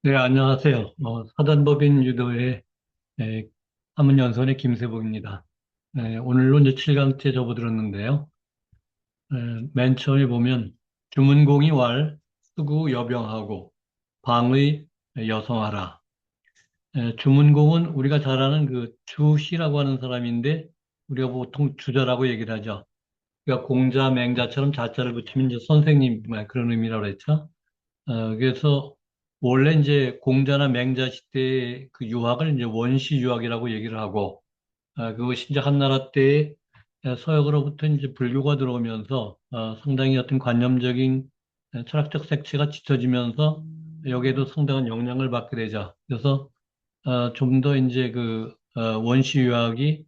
네, 안녕하세요. 사단법인 유도의 한문연선의 김세복입니다. 오늘로 이제 7강째 접어들었는데요. 맨 처음에 보면 주문공이 왈, 수구 여병하고 방의 여성하라. 주문공은 우리가 잘 아는 그 주시라고 하는 사람인데 우리가 보통 주자라고 얘기를 하죠. 그러니까 공자, 맹자처럼 자자를 붙이면 이제 선생님 그런 의미라고 했죠. 그래서 원래 이제 공자나 맹자 시대의 그 유학을 이제 원시 유학이라고 얘기를 하고, 그것이 이제 한나라 때에 서역으로부터 이제 불교가 들어오면서 상당히 어떤 관념적인 철학적 색채가 짙어지면서 여기에도 상당한 영향을 받게 되죠. 그래서 좀 더 이제 그 원시 유학이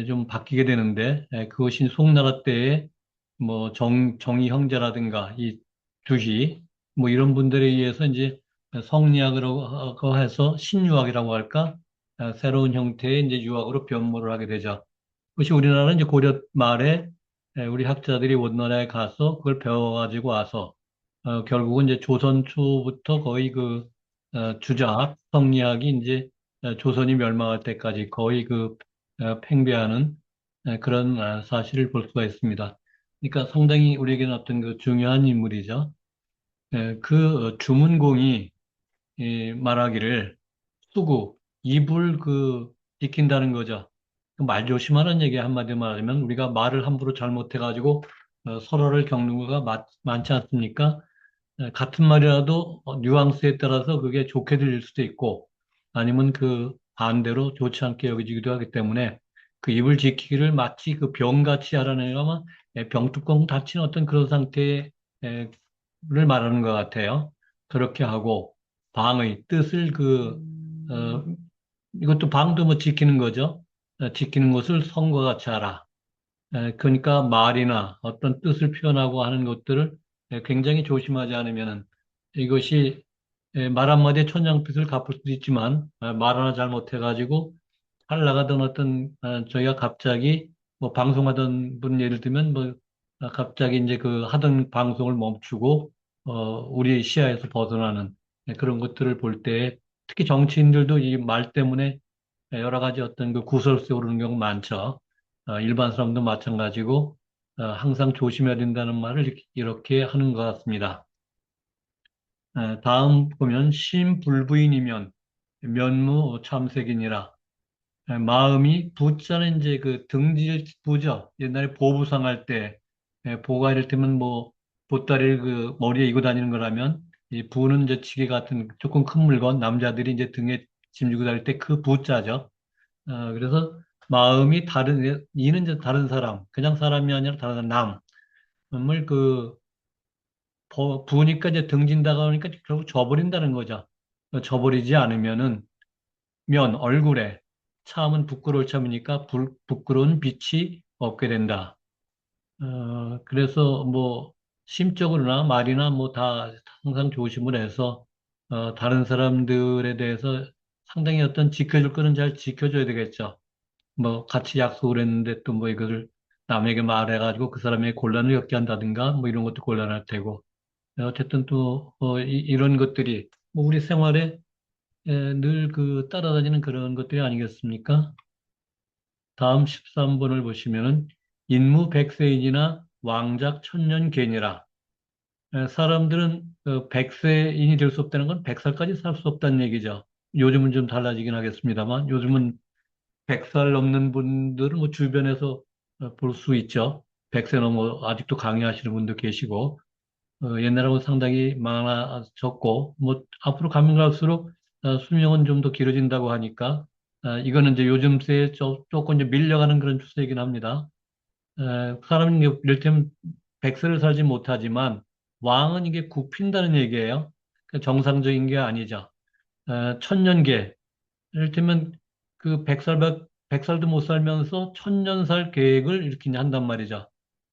좀 바뀌게 되는데, 그것이 송나라 때에 뭐 정의 형제라든가 이 주희 뭐 이런 분들에 의해서 이제 성리학이라고 해서 신유학이라고 할까? 새로운 형태의 이제 유학으로 변모를 하게 되죠. 그것이 우리나라는 이제 고려 말에 우리 학자들이 원나라에 가서 그걸 배워가지고 와서 결국은 이제 조선 초부터 거의 그 주자학, 성리학이 이제 조선이 멸망할 때까지 거의 그 팽배하는 그런 사실을 볼 수가 있습니다. 그러니까 상당히 우리에게는 어떤 그 중요한 인물이죠. 그 주문공이 말하기를 수구, 입을 그 지킨다는 거죠. 그 말 조심하는 얘기 한마디 말하자면 우리가 말을 함부로 잘못해가지고 서로를 겪는 거가 많지 않습니까? 같은 말이라도 뉘앙스에 따라서 그게 좋게 들릴 수도 있고 아니면 그 반대로 좋지 않게 여겨지기도 하기 때문에 그 입을 지키기를 마치 그 병같이 하라는 병뚜껑 닫힌 어떤 그런 상태를 말하는 것 같아요. 그렇게 하고 방의 뜻을 어, 이것도 방도 뭐 지키는 거죠. 지키는 것을 성과 같이 하라. 그러니까 말이나 어떤 뜻을 표현하고 하는 것들을 굉장히 조심하지 않으면은 이것이 말 한마디에 천냥빚을 갚을 수도 있지만 말 하나 잘못해가지고 잘 나가던 어떤 저희가 갑자기 뭐 방송하던 분 예를 들면 뭐 갑자기 이제 그 하던 방송을 멈추고 우리 시야에서 벗어나는 그런 것들을 볼 때 특히 정치인들도 이 말 때문에 여러 가지 어떤 그 구설수에 오르는 경우 많죠. 일반 사람도 마찬가지고 항상 조심해야 된다는 말을 이렇게 하는 것 같습니다. 다음 보면 심불부인이면 면무 참색이니라. 마음이 부자는 이제 그 등질 부죠. 옛날에 보부상 할 때 보가 이를테면 뭐 보따리를 그 머리에 이고 다니는 거라면 이 부는 이제 지게 같은 조금 큰 물건 남자들이 이제 등에 짐지고 다닐 때 그 부자죠. 그래서 마음이 다른 이는 이제 다른 사람 그냥 사람이 아니라 다른 남을 그 부으니까 이제 등진다가 오니까 결국 져버린다는 거죠. 져버리지 않으면은 면 얼굴에 참은 부끄러울 참이니까 부끄러운 빛이 없게 된다. 그래서 뭐 심적으로나 말이나 뭐 다 항상 조심을 해서 다른 사람들에 대해서 상당히 어떤 지켜줄 거는 잘 지켜줘야 되겠죠. 뭐 같이 약속을 했는데 또 뭐 이거를 남에게 말해가지고 그 사람의 곤란을 겪게 한다든가 뭐 이런 것도 곤란할 테고 어쨌든 또 이런 것들이 뭐 우리 생활에 늘 그 따라다니는 그런 것들이 아니겠습니까? 다음 13번을 보시면은 인무백세인이나 왕작 천년계니라. 사람들은 백세인이 될 수 없다는 건 100살까지 살 수 없다는 얘기죠. 요즘은 좀 달라지긴 하겠습니다만 요즘은 100살 넘는 분들은 뭐 주변에서 볼 수 있죠. 100세 넘어 아직도 강의하시는 분도 계시고 옛날하고 상당히 많아졌고, 뭐, 앞으로 가면 갈수록 수명은 좀 더 길어진다고 하니까, 이거는 이제 요즘 세에 조금 이제 밀려가는 그런 추세이긴 합니다. 사람이 이를테면 100세를 살지 못하지만, 왕은 이게 굽힌다는 얘기예요. 정상적인 게 아니죠. 천년계, 이를테면 그 100살도 못 살면서 천년 살 계획을 이렇게 한단 말이죠.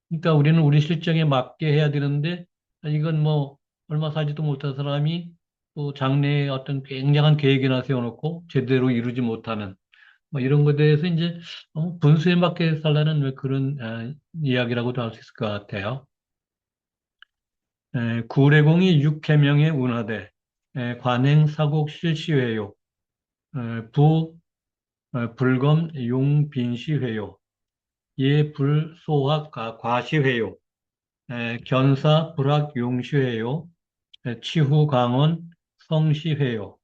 그러니까 우리는 우리 실정에 맞게 해야 되는데 이건 뭐 얼마 살지도 못한 사람이 또 장래에 어떤 굉장한 계획이나 세워놓고 제대로 이루지 못하는 뭐 이런 것에 대해서 이제 분수에 맞게 살라는 왜 그런 이야기라고도 할 수 있을 것 같아요. 구례공이 육해명에 운하되 관행 사곡 실시회요. 불검 용빈시회요. 예 불소학 과시회요. 견사 불학 용시회요. 치후 강원 성시회요.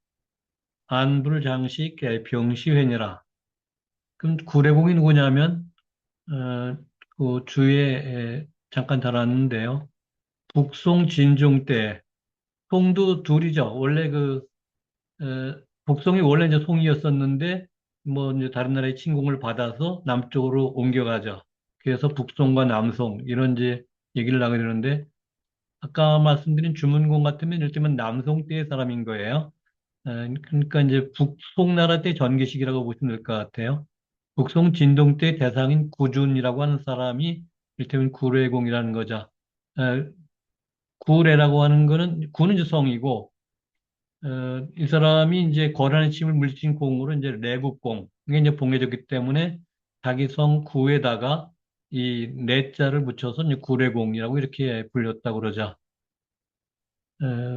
안불장식 병시회니라. 그럼 구례공이 누구냐면 그 주에 잠깐 달았는데요. 북송 진종 때 송도 둘이죠. 원래 북송이 원래 이제 송이었었는데 뭐 이제 다른 나라의 침공을 받아서 남쪽으로 옮겨가죠. 그래서 북송과 남송 이런 이제 얘기를 나가게 되는데 아까 말씀드린 주문공 같으면 이를테면 남송 때의 사람인 거예요. 그러니까 이제 북송나라 때 전개식이라고 보시면 될 것 같아요. 북송 진동 때 대상인 구준이라고 하는 사람이 이를테면 구례공이라는 거죠. 에, 구례라고 하는 거는 구는 이제 성이고 이 사람이 이제 거란의 침을 물리친 공으로 이제 레국공 이게 이제 봉해졌기 때문에 자기 성 구에다가 이 내자를 붙여서 이제 구례공이라고 이렇게 불렸다고 그러죠.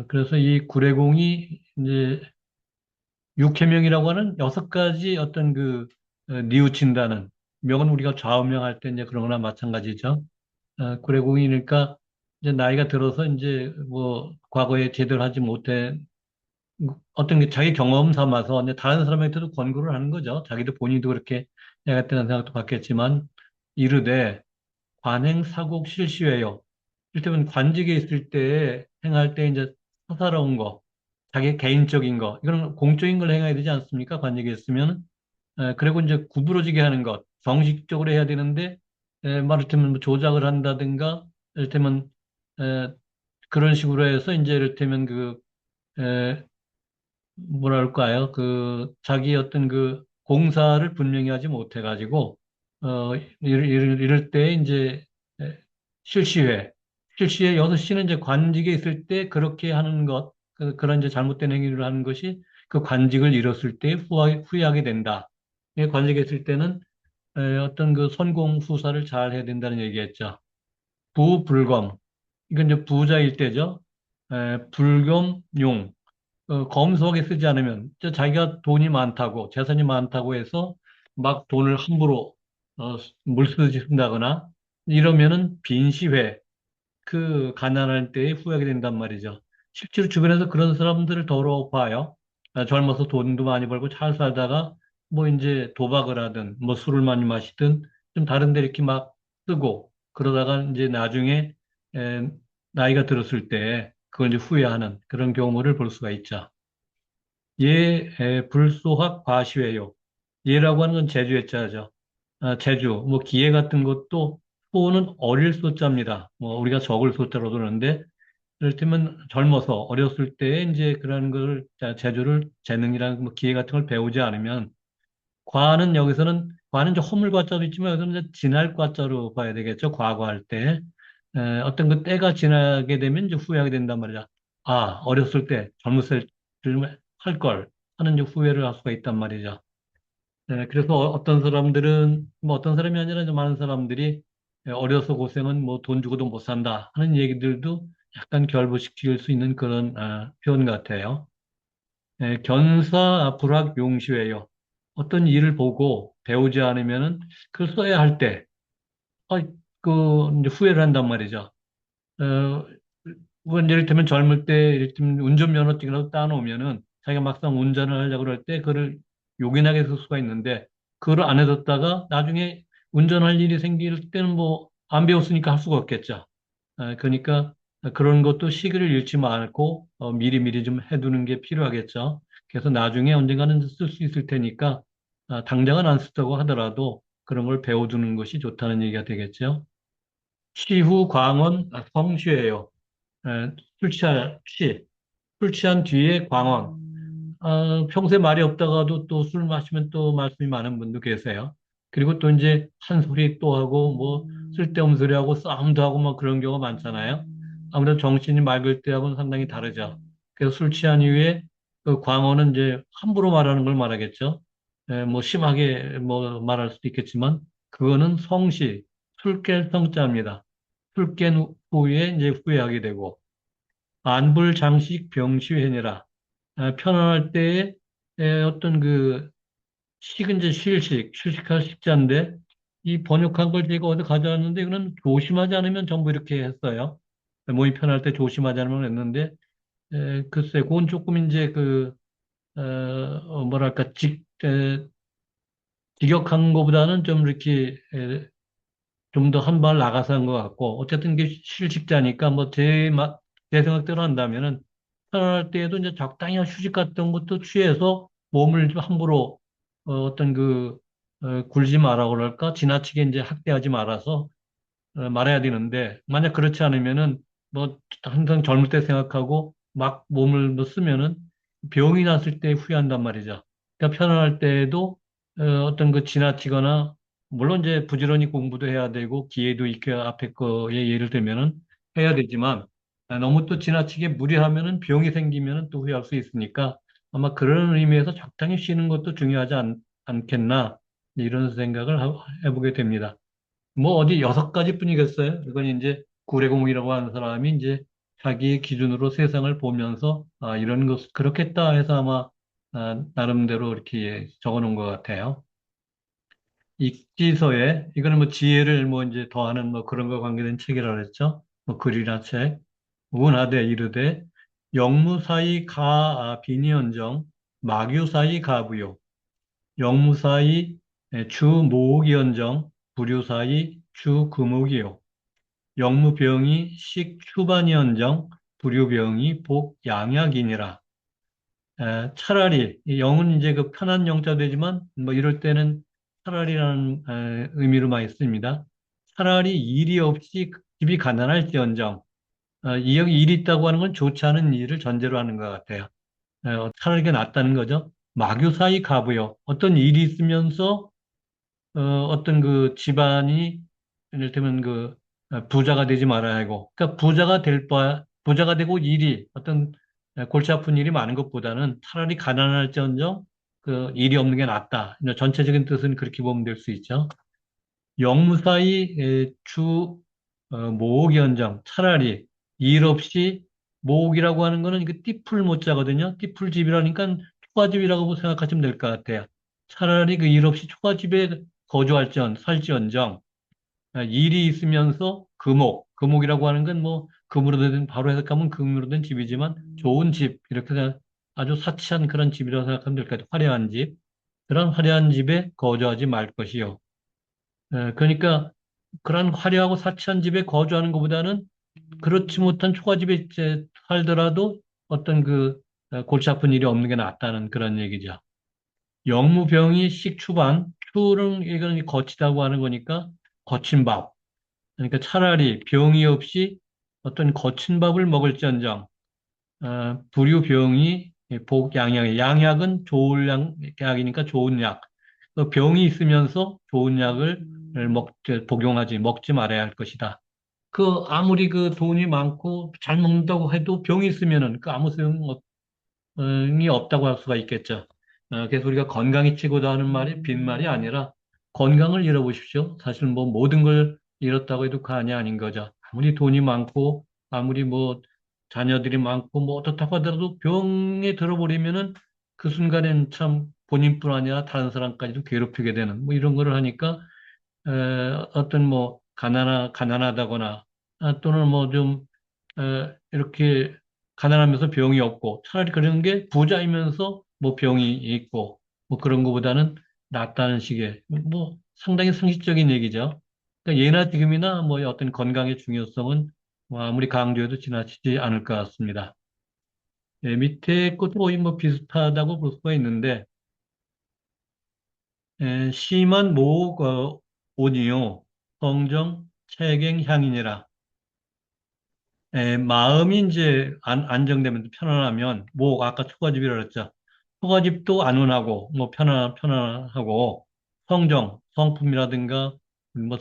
그래서 이 구례공이 이제 육해명이라고 하는 여섯 가지 어떤 뉘우친다는 명은 우리가 좌우명할 때 이제 그런 거나 마찬가지죠. 구례공이니까 이제 나이가 들어서 이제 뭐 과거에 제대로 하지 못해 어떤 게 자기 경험 삼아서 이제 다른 사람한테도 권고를 하는 거죠. 자기도 본인도 그렇게 해야겠다는 생각도 갖겠지만 이르되 관행 사곡 실시회요. 이를테면 관직에 있을 때 행할 때 이제 사사로운 거, 자기 개인적인 거, 이거는 공적인 걸 행해야 되지 않습니까? 관직에 있으면. 그리고 이제 구부러지게 하는 것, 정식적으로 해야 되는데, 말하자면 뭐 조작을 한다든가, 이를테면, 에, 그런 식으로 해서 이제 이를테면 뭐랄까요? 자기 어떤 공사를 분명히 하지 못해가지고, 이럴 때 이제, 에, 실시회. 실시회 6시는 이제 관직에 있을 때 그렇게 하는 것, 그런 이제 잘못된 행위를 하는 것이 그 관직을 잃었을 때 후회하게 된다. 관직에 있을 때는 어떤 선공 후사를 잘 해야 된다는 얘기였죠. 부불검. 이건 이제 부자일 때죠. 불검용. 검소하게 쓰지 않으면 자기가 돈이 많다고 재산이 많다고 해서 막 돈을 함부로 물쓰듯이 쓴다거나 이러면은 빈시회 가난할 때에 후회하게 된단 말이죠. 실제로 주변에서 그런 사람들을 더러 봐요. 젊어서 돈도 많이 벌고 잘 살다가 뭐 이제 도박을 하든 뭐 술을 많이 마시든 좀 다른 데 이렇게 막 쓰고 그러다가 이제 나중에 에, 나이가 들었을 때 그걸 이제 후회하는 그런 경우를 볼 수가 있죠. 불소학 과시회요. 예라고 하는 건 제주의 자죠. 제주, 뭐 기회 같은 것도 소는 어릴 소자입니다. 뭐 우리가 적을 소자로 그러는데 이를테면 젊어서 어렸을 때 이제 그런 걸 제주를 재능이랑 뭐 기회 같은 걸 배우지 않으면 과는 이제 허물 과자도 있지만 여기서는 이제 지날 과자로 봐야 되겠죠. 과거할 때 어떤 때가 지나게 되면 이제 후회하게 된단 말이죠. 아, 어렸을 때 젊었을 때 할 걸 하는 이제 후회를 할 수가 있단 말이죠. 그래서 어떤 사람들은 뭐 어떤 사람이 아니라 이제 많은 사람들이 어려서 고생은 뭐 돈 주고도 못 산다 하는 얘기들도 약간 결부시킬 수 있는 그런 표현 같아요. 견사 불학 용시회요. 어떤 일을 보고 배우지 않으면은 그걸 써야 할 때, 어, 이제 후회를 한단 말이죠. 어, 뭐 예를 들면 젊을 때, 예를 들면 운전면허증이라도 따놓으면은 자기가 막상 운전을 하려고 그럴 때 그를 요긴하게 쓸 수가 있는데 그걸 안 해뒀다가 나중에 운전할 일이 생길 때는 뭐 안 배웠으니까 할 수가 없겠죠. 그러니까 그런 것도 시기를 잃지 말고 미리미리 좀 해두는 게 필요하겠죠. 그래서 나중에 언젠가는 쓸 수 있을 테니까 당장은 안 쓰다고 하더라도 그런 걸 배워두는 것이 좋다는 얘기가 되겠죠. 시후 광원 성시예요. 에, 술 취한 뒤에 광원. 평소에 말이 없다가도 또 술 마시면 또 말씀이 많은 분도 계세요. 그리고 또 이제 한 소리 또 하고 뭐 쓸데없는 소리 하고 싸움도 하고 뭐 그런 경우가 많잖아요. 아무래도 정신이 맑을 때하고는 상당히 다르죠. 그래서 술 취한 이후에 그 광어는 이제 함부로 말하는 걸 말하겠죠. 뭐 심하게 뭐 말할 수도 있겠지만 그거는 성시, 술 깰 성자입니다. 술 깬 후에 이제 후회하게 되고 안불 장식 병시회니라. 편안할 때에 어떤 그 식은 이제 휴식할 식자인데 이 번역한 걸 제가 어디 가져왔는데 이거는 조심하지 않으면 전부 이렇게 했어요. 몸이 편할 때 조심하지 않으면 했는데 글쎄 그건 조금 이제 뭐랄까 직역한 것보다는 좀 이렇게 좀 더 한 발 나가서 한 것 같고, 어쨌든 이게 실직자니까 뭐 제 생각대로 한다면은 편안할 때에도 이제 적당히 휴식 같은 것도 취해서 몸을 좀 함부로 어떤 굴지 마라 그럴까? 지나치게 이제 학대하지 말아서 말해야 되는데, 만약 그렇지 않으면은, 뭐, 항상 젊을 때 생각하고, 막 몸을 뭐 쓰면은, 병이 났을 때 후회한단 말이죠. 그러니까 편안할 때에도, 어떤 지나치거나, 물론 이제 부지런히 공부도 해야 되고, 기회도 있게 앞에 거에 예를 들면은 해야 되지만, 너무 또 지나치게 무리하면은 병이 생기면은 또 후회할 수 있으니까, 아마 그런 의미에서 적당히 쉬는 것도 중요하지 않겠나, 이런 생각을 해보게 됩니다. 뭐 어디 6가지뿐이겠어요. 이건 이제 구례공이라고 하는 사람이 이제 자기의 기준으로 세상을 보면서 이런 것 그렇겠다 해서 아마 나름대로 이렇게 적어놓은 것 같아요. 익지서에 이거는 뭐 지혜를 뭐 이제 더하는 뭐 그런 거 관계된 책이라고 그랬죠. 뭐 글이나 책. 운하되 이르되 영무사이 비니언정 마규사이 가부요. 영무사이 주모기언정 부류사이 주금옥이요. 영무병이 식추반이언정 불유병이 복양약이니라. 차라리 이 영은 이제 그 편한 영자 되지만 뭐 이럴 때는 차라리라는 의미로 많이 씁니다. 차라리 일이 없이 집이 가난할지언정 이 여기 일이 있다고 하는 건 좋지 않은 일을 전제로 하는 것 같아요. 차라리 게 낫다는 거죠. 마교사이 가부요. 어떤 일이 있으면서 어떤 그 집안이 이를테면 부자가 되지 말아야 하고, 그러니까 부자가 되고 일이 어떤 골치 아픈 일이 많은 것보다는 차라리 가난할지언정 그 일이 없는 게 낫다. 이제 전체적인 뜻은 그렇게 보면 될 수 있죠. 영무사의 모옥연장 차라리 일 없이 모옥이라고 하는 거는 이게 띠풀 모자거든요. 띠풀집이라니까 초가집이라고 생각하시면 될 것 같아요. 차라리 그 일 없이 초가집에 살지언정 일이 있으면서 금옥이라고 하는 건 뭐 금으로 된 바로 해석하면 금으로 된 집이지만 좋은 집 이렇게 아주 사치한 그런 집이라고 생각하면 될 것 같아요. 화려한 집 그런 화려한 집에 거주하지 말 것이요. 그러니까 그런 화려하고 사치한 집에 거주하는 것보다는 그렇지 못한 초가집에 이제 살더라도 어떤 골치 아픈 일이 없는 게 낫다는 그런 얘기죠. 영무병이 식추반, 추는 이건 거치다고 하는 거니까 거친 밥. 그러니까 차라리 병이 없이 어떤 거친 밥을 먹을지언정, 불유병이 양약은 좋은 약이니까 좋은 약. 그 병이 있으면서 좋은 약을 복용하지 말아야 할 것이다. 아무리 돈이 많고 잘 먹는다고 해도 병이 있으면은 아무 소용이 없다고 할 수가 있겠죠. 그래서 우리가 건강이 최고다 하는 말이 빈말이 아니라 건강을 잃어보십시오. 사실 뭐 모든 걸 잃었다고 해도 과언이 아닌 거죠. 아무리 돈이 많고 아무리 뭐 자녀들이 많고 뭐 어떻다고 하더라도 병에 들어버리면은 그 순간엔 참 본인뿐 아니라 다른 사람까지도 괴롭히게 되는 뭐 이런 거를 하니까 어떤 뭐 가난하다거나 또는 뭐 좀 이렇게 가난하면서 병이 없고 차라리 그런 게 부자이면서 뭐 병이 있고 뭐 그런 거보다는 낫다는 식의 뭐 상당히 상식적인 얘기죠. 그러니까 예나 지금이나 뭐 어떤 건강의 중요성은 뭐 아무리 강조해도 지나치지 않을 것 같습니다. 밑에 것도 거의 뭐 비슷하다고 볼 수가 있는데 심한 모og 오니요 성정 채갱 향이니라. 마음이 이제 안정되면 편안하면 뭐 아까 초가집이라 그랬죠. 초가집도 안온하고 뭐 편안하고 성품이라든가 뭐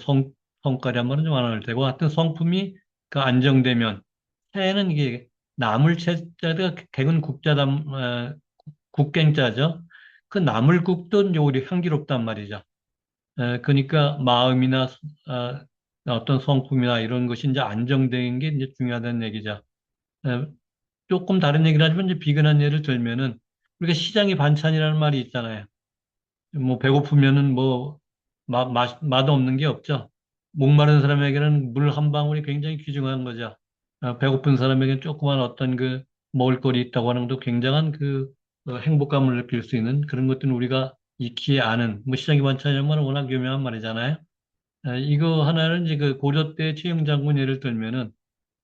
성깔이 한 말은 좀 안 할 테고 하여튼 성품이 안정되면 채는 이게 나물채자가 개근 국자담 국갱자죠. 그 나물국도 이제 오히려 향기롭단 말이죠. 그러니까 마음이나 어떤 성품이나 이런 것이 이제 안정된 게 이제 중요하다는 얘기죠. 조금 다른 얘기를 하지만 이제 비근한 예를 들면은 우리가 시장의 반찬이라는 말이 있잖아요. 뭐 배고프면은 뭐 맛없는 게 없죠. 목마른 사람에게는 물 한 방울이 굉장히 귀중한 거죠. 배고픈 사람에게는 조그만 어떤 그 먹을거리 있다고 하는 것도 굉장한 그 행복감을 느낄 수 있는 그런 것들은 우리가 익히 아는 뭐 시장의 반찬이라는 워낙 유명한 말이잖아요. 이거 하나는 이제 그 고려 때 최영 장군 예를 들면은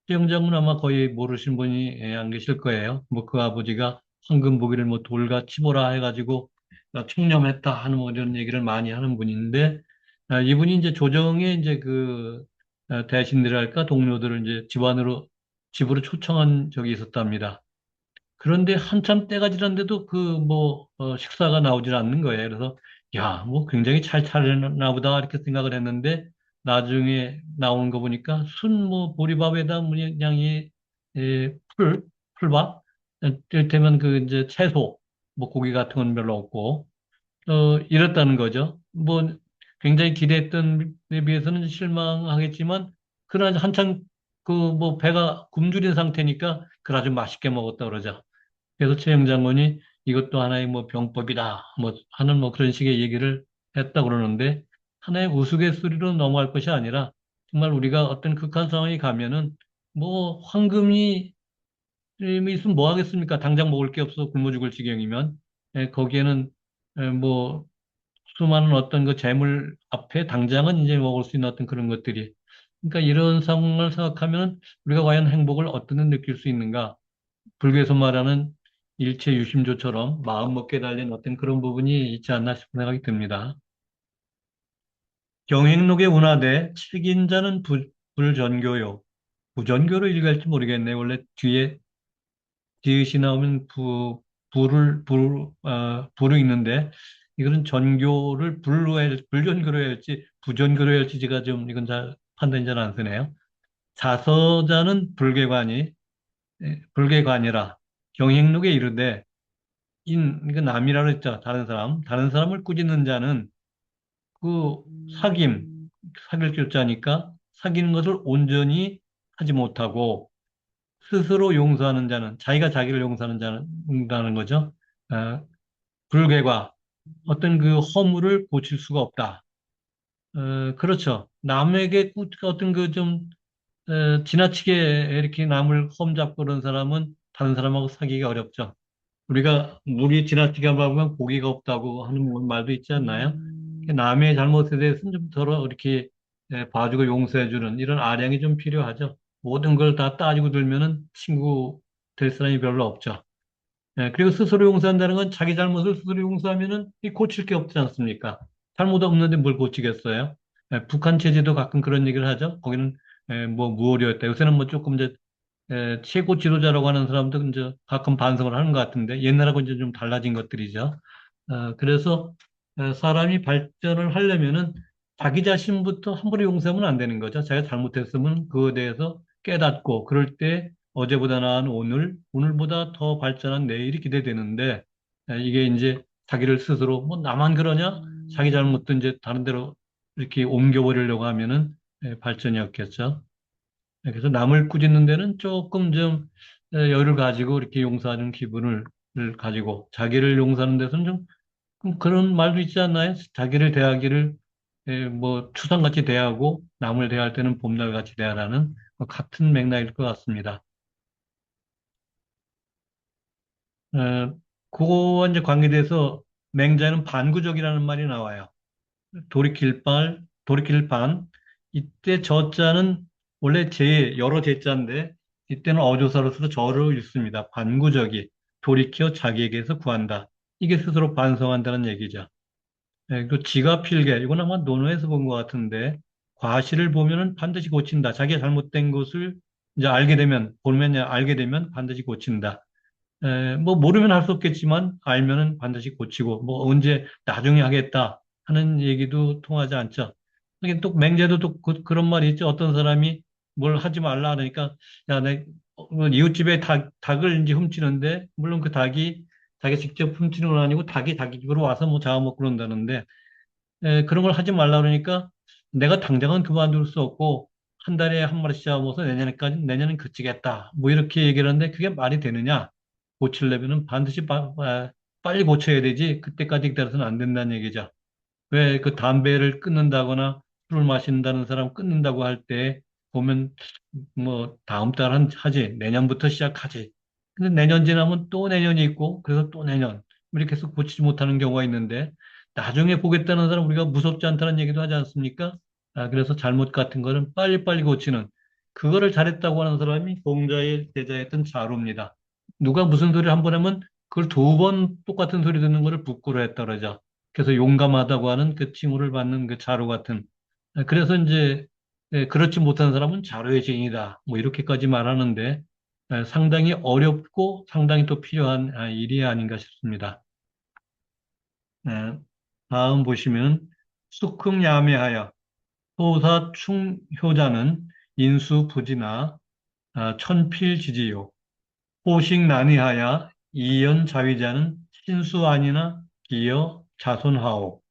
최영 장군 아마 거의 모르신 분이 안 계실 거예요. 뭐 그 아버지가 황금 보기를 뭐 돌과 치보라 해가지고 청렴했다 하는 뭐 이런 얘기를 많이 하는 분인데 이분이 이제 조정에 이제 그 대신들이랄까 동료들을 이제 집으로 초청한 적이 있었답니다. 그런데 한참 때가 지났는데도 그 뭐 식사가 나오질 않는 거예요. 그래서 야, 뭐 굉장히 잘 차렸나 보다 이렇게 생각을 했는데 나중에 나오는 거 보니까 순 뭐 보리밥에다 뭐 그냥 풀밥 이를테면 그 이제 채소 뭐 고기 같은 건 별로 없고 이랬다는 거죠. 뭐 굉장히 기대했던 데 비해서는 실망하겠지만 그러나 한참 그 뭐 배가 굶주린 상태니까 그래 좀 맛있게 먹었다 그러죠. 그래서 최영 장관이 이것도 하나의 뭐 병법이다, 뭐 하는 뭐 그런 식의 얘기를 했다 그러는데 하나의 우스갯소리로 넘어갈 것이 아니라 정말 우리가 어떤 극한 상황에 가면은 뭐 황금이 있으면 뭐 하겠습니까? 당장 먹을 게 없어 굶어 죽을 지경이면 거기에는 뭐 수많은 어떤 그 재물 앞에 당장은 이제 먹을 수 있는 어떤 그런 것들이 그러니까 이런 상황을 생각하면 우리가 과연 행복을 어떤 데 느낄 수 있는가? 불교에서 말하는 일체 유심조처럼 마음 먹게 달린 어떤 그런 부분이 있지 않나 싶은 생각이 듭니다. 경행록의 운하대 책임자는 불전교요. 부전교로 읽을지 모르겠네. 원래 뒤에 디귿이 나오면 불을 읽는데 이거는 전교를 불전교로 해야 할지 부전교로 해야 할지 제가 좀 이건 잘 판단이 잘 안 서네요. 자서자는 불개관이라 경행록에 이르되 이거 남이라고 했죠. 다른 사람을 꾸짖는 자는 그 사귈 줄자니까 사귀는 것을 온전히 하지 못하고 스스로 용서하는 자는 자기가 자기를 용서하는 자는 거죠. 어, 불개과 어떤 그 허물을 고칠 수가 없다. 그렇죠. 남에게 어떤 그 좀 지나치게 이렇게 남을 험잡고 그런 사람은 다른 사람하고 사귀기가 어렵죠. 우리가 물이 지나치게 먹으면 고기가 없다고 하는 뭐 말도 있지 않나요? 남의 잘못에 대해서는 좀 덜어 이렇게 봐주고 용서해주는 이런 아량이 좀 필요하죠. 모든 걸 다 따지고 들면은 친구 될 사람이 별로 없죠. 그리고 스스로 용서한다는 건 자기 잘못을 스스로 용서하면은 이 고칠 게 없지 않습니까? 잘못 없는데 뭘 고치겠어요? 북한 체제도 가끔 그런 얘기를 하죠. 거기는 뭐 무오류였다. 요새는 뭐 조금 이제 최고 지도자라고 하는 사람도 이제 가끔 반성을 하는 것 같은데 옛날하고 이제 좀 달라진 것들이죠. 그래서 사람이 발전을 하려면은 자기 자신부터 함부로 용서하면 안 되는 거죠. 자기가 잘못했으면 그거에 대해서 깨닫고 그럴 때 어제보다 나은 오늘보다 더 발전한 내일이 기대되는데 이게 이제 자기를 스스로 뭐 나만 그러냐? 자기 잘못도 이제 다른 데로 이렇게 옮겨버리려고 하면은 발전이 없겠죠. 그래서 남을 꾸짖는 데는 조금 좀 여유를 가지고 이렇게 용서하는 기분을 가지고 자기를 용서하는 데서는 좀 그런 말도 있지 않나요? 자기를 대하기를 뭐 추상같이 대하고 남을 대할 때는 봄날같이 대하라는 같은 맥락일 것 같습니다. 어, 그거와 이제 관계돼서 맹자는 반구적이라는 말이 나와요. 돌이킬 반. 이때 저자는 원래 여러 제자인데, 이때는 어조사로서 저를 읽습니다. 반구적이, 돌이켜 자기에게서 구한다. 이게 스스로 반성한다는 얘기죠. 또 지가 필계, 이건 아마 논어에서 본 것 같은데, 과실을 보면은 반드시 고친다. 자기가 잘못된 것을 이제 보면 알게 되면 반드시 고친다. 뭐 모르면 할 수 없겠지만 알면은 반드시 고치고 뭐 언제 나중에 하겠다 하는 얘기도 통하지 않죠. 이게 또 맹제도 또 그런 말이 있죠. 어떤 사람이 뭘 하지 말라 하니까 야, 이웃집에 닭을 이제 훔치는데 물론 그 닭이 자기 직접 훔치는 건 아니고 닭이 자기 집으로 와서 뭐 잡아먹고 그런다는데 그런 걸 하지 말라 그러니까 내가 당장은 그만둘 수 없고 한 달에 한 마리씩 잡아먹어서 내년은 그치겠다. 뭐 이렇게 얘기를 하는데 그게 말이 되느냐? 고치려면은 반드시 빨리 고쳐야 되지. 그때까지 기다려서는 안 된다는 얘기죠. 왜 그 담배를 끊는다거나 술을 마신다는 사람 끊는다고 할 때 보면 뭐 다음 달 하지. 내년부터 시작하지. 근데 내년 지나면 또 내년이 있고 그래서 또 내년 이렇게 해서 고치지 못하는 경우가 있는데 나중에 보겠다는 사람 우리가 무섭지 않다는 얘기도 하지 않습니까? 그래서 잘못 같은 거는 빨리빨리 고치는 그거를 잘했다고 하는 사람이 공자의 제자였던 자루입니다. 누가 무슨 소리를 한 번 하면 그걸 두 번 똑같은 소리 듣는 거를 부끄러워했다 그러죠. 그래서 용감하다고 하는 그 칭호를 받는 그 자루 같은. 그래서 이제 그렇지 못한 사람은 자루의 죄인이다. 뭐 이렇게까지 말하는데 상당히 어렵고 상당히 또 필요한 일이 아닌가 싶습니다. 에, 다음 보시면 숙흥야매하여 소사충효자는 인수부지나 천필지지요. 호식난이하여 이연자위자는 신수아니나 기여 자손하오.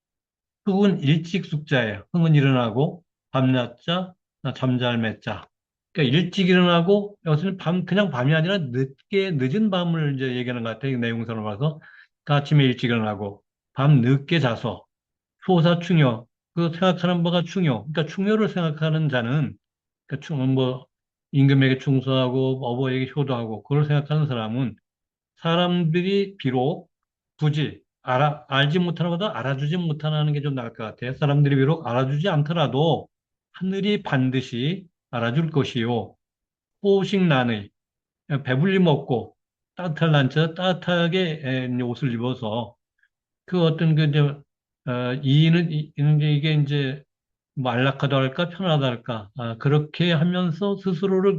흑은 일찍 숙자예요. 흑은 일어나고 밤낮자, 잠잘매자. 그러니까 일찍 일어나고 여기서는 그냥 밤이 아니라 늦은 밤을 이제 얘기하는 것 같아요. 이 내용선을 봐서. 그러니까 아침에 일찍 일어나고 밤 늦게 자서 소사충효. 그 생각하는 바가 충효. 그러니까 충효를 생각하는 자는 그러니까 뭐 임금에게 충성하고 어버이에게 효도하고 그걸 생각하는 사람은 사람들이 비록 굳이 알지 못하는 것보다 알아주지 못하는 게 좀 나을 것 같아요. 사람들이 비록 알아주지 않더라도 하늘이 반드시 알아줄 것이요. 호식난의 배불리 먹고 따뜻한 난처 따뜻하게 이제 옷을 입어서 그 어떤 그 이제 이게 이제 뭐 안락하다 할까 편하다 할까 그렇게 하면서 스스로를